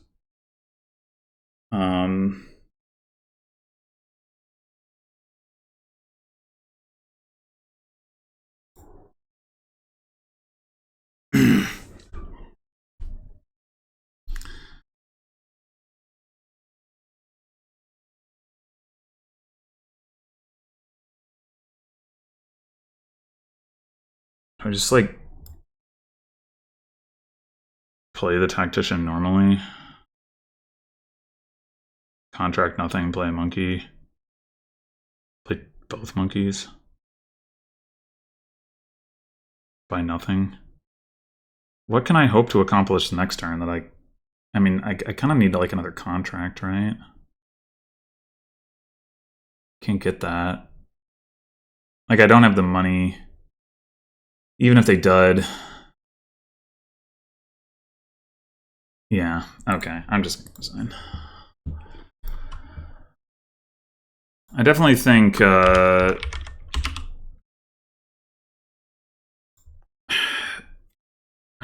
I just play the tactician normally. Contract nothing, play a monkey. Play both monkeys. Buy nothing. What can I hope to accomplish next turn that I mean, I kind of need another contract, right? Can't get that. I don't have the money. Even if they dud. Yeah, okay, I'm just gonna resign. I definitely think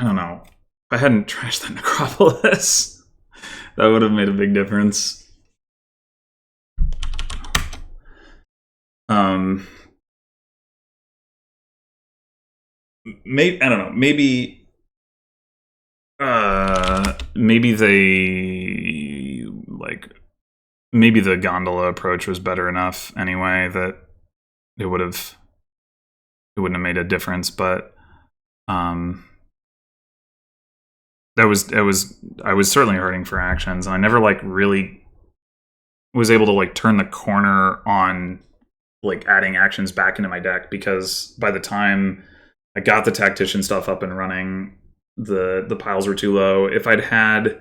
I don't know. If I hadn't trashed that Necropolis, that would have made a big difference. Maybe, I don't know. Maybe they maybe the gondola approach was better enough anyway that it wouldn't have made a difference. But I was certainly hurting for actions, and I never really was able to turn the corner on adding actions back into my deck, because by the time I got the tactician stuff up and running, the piles were too low. If I'd had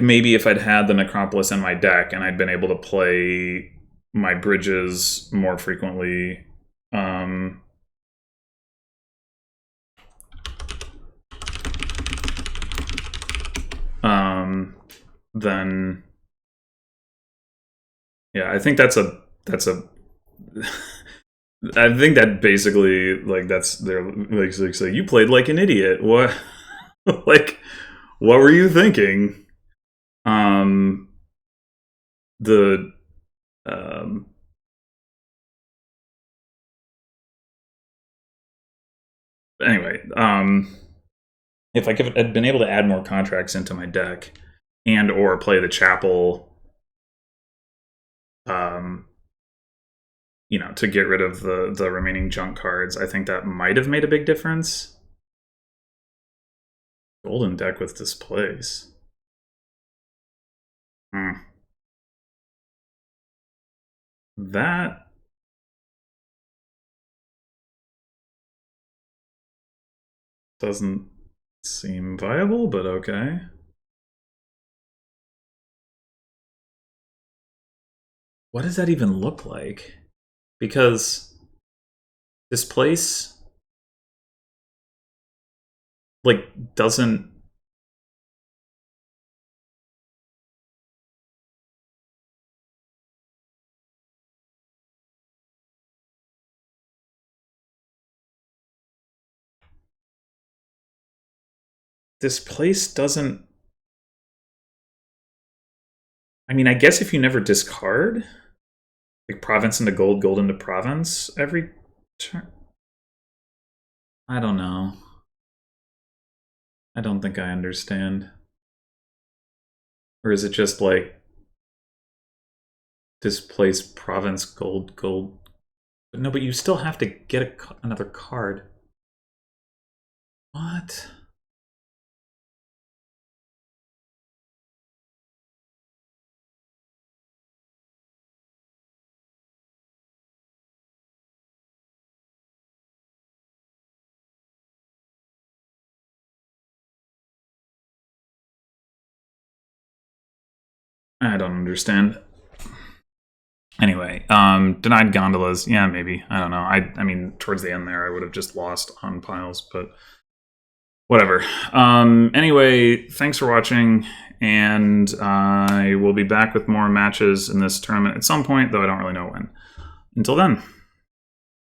maybe if I'd had the Necropolis in my deck and I'd been able to play my bridges more frequently, then yeah, I think that's a I think that basically that's they're so you played like an idiot. What what were you thinking? Anyway, if I had been able to add more contracts into my deck and or play the chapel, to get rid of the remaining junk cards, I think that might have made a big difference. Golden deck with Displace. That doesn't seem viable, but okay. What does that even look like? Because Displace doesn't... Displace doesn't... I mean, I guess if you never discard, province into gold, gold into province every turn. I don't know. I don't think I understand. Or is it just displace province, gold, gold? No, but you still have to get another card. What? I don't understand. Anyway, denied gondolas. Yeah, maybe. I don't know. I mean, towards the end there, I would have just lost on piles, but whatever. Anyway, thanks for watching, and I will be back with more matches in this tournament at some point, though I don't really know when. Until then.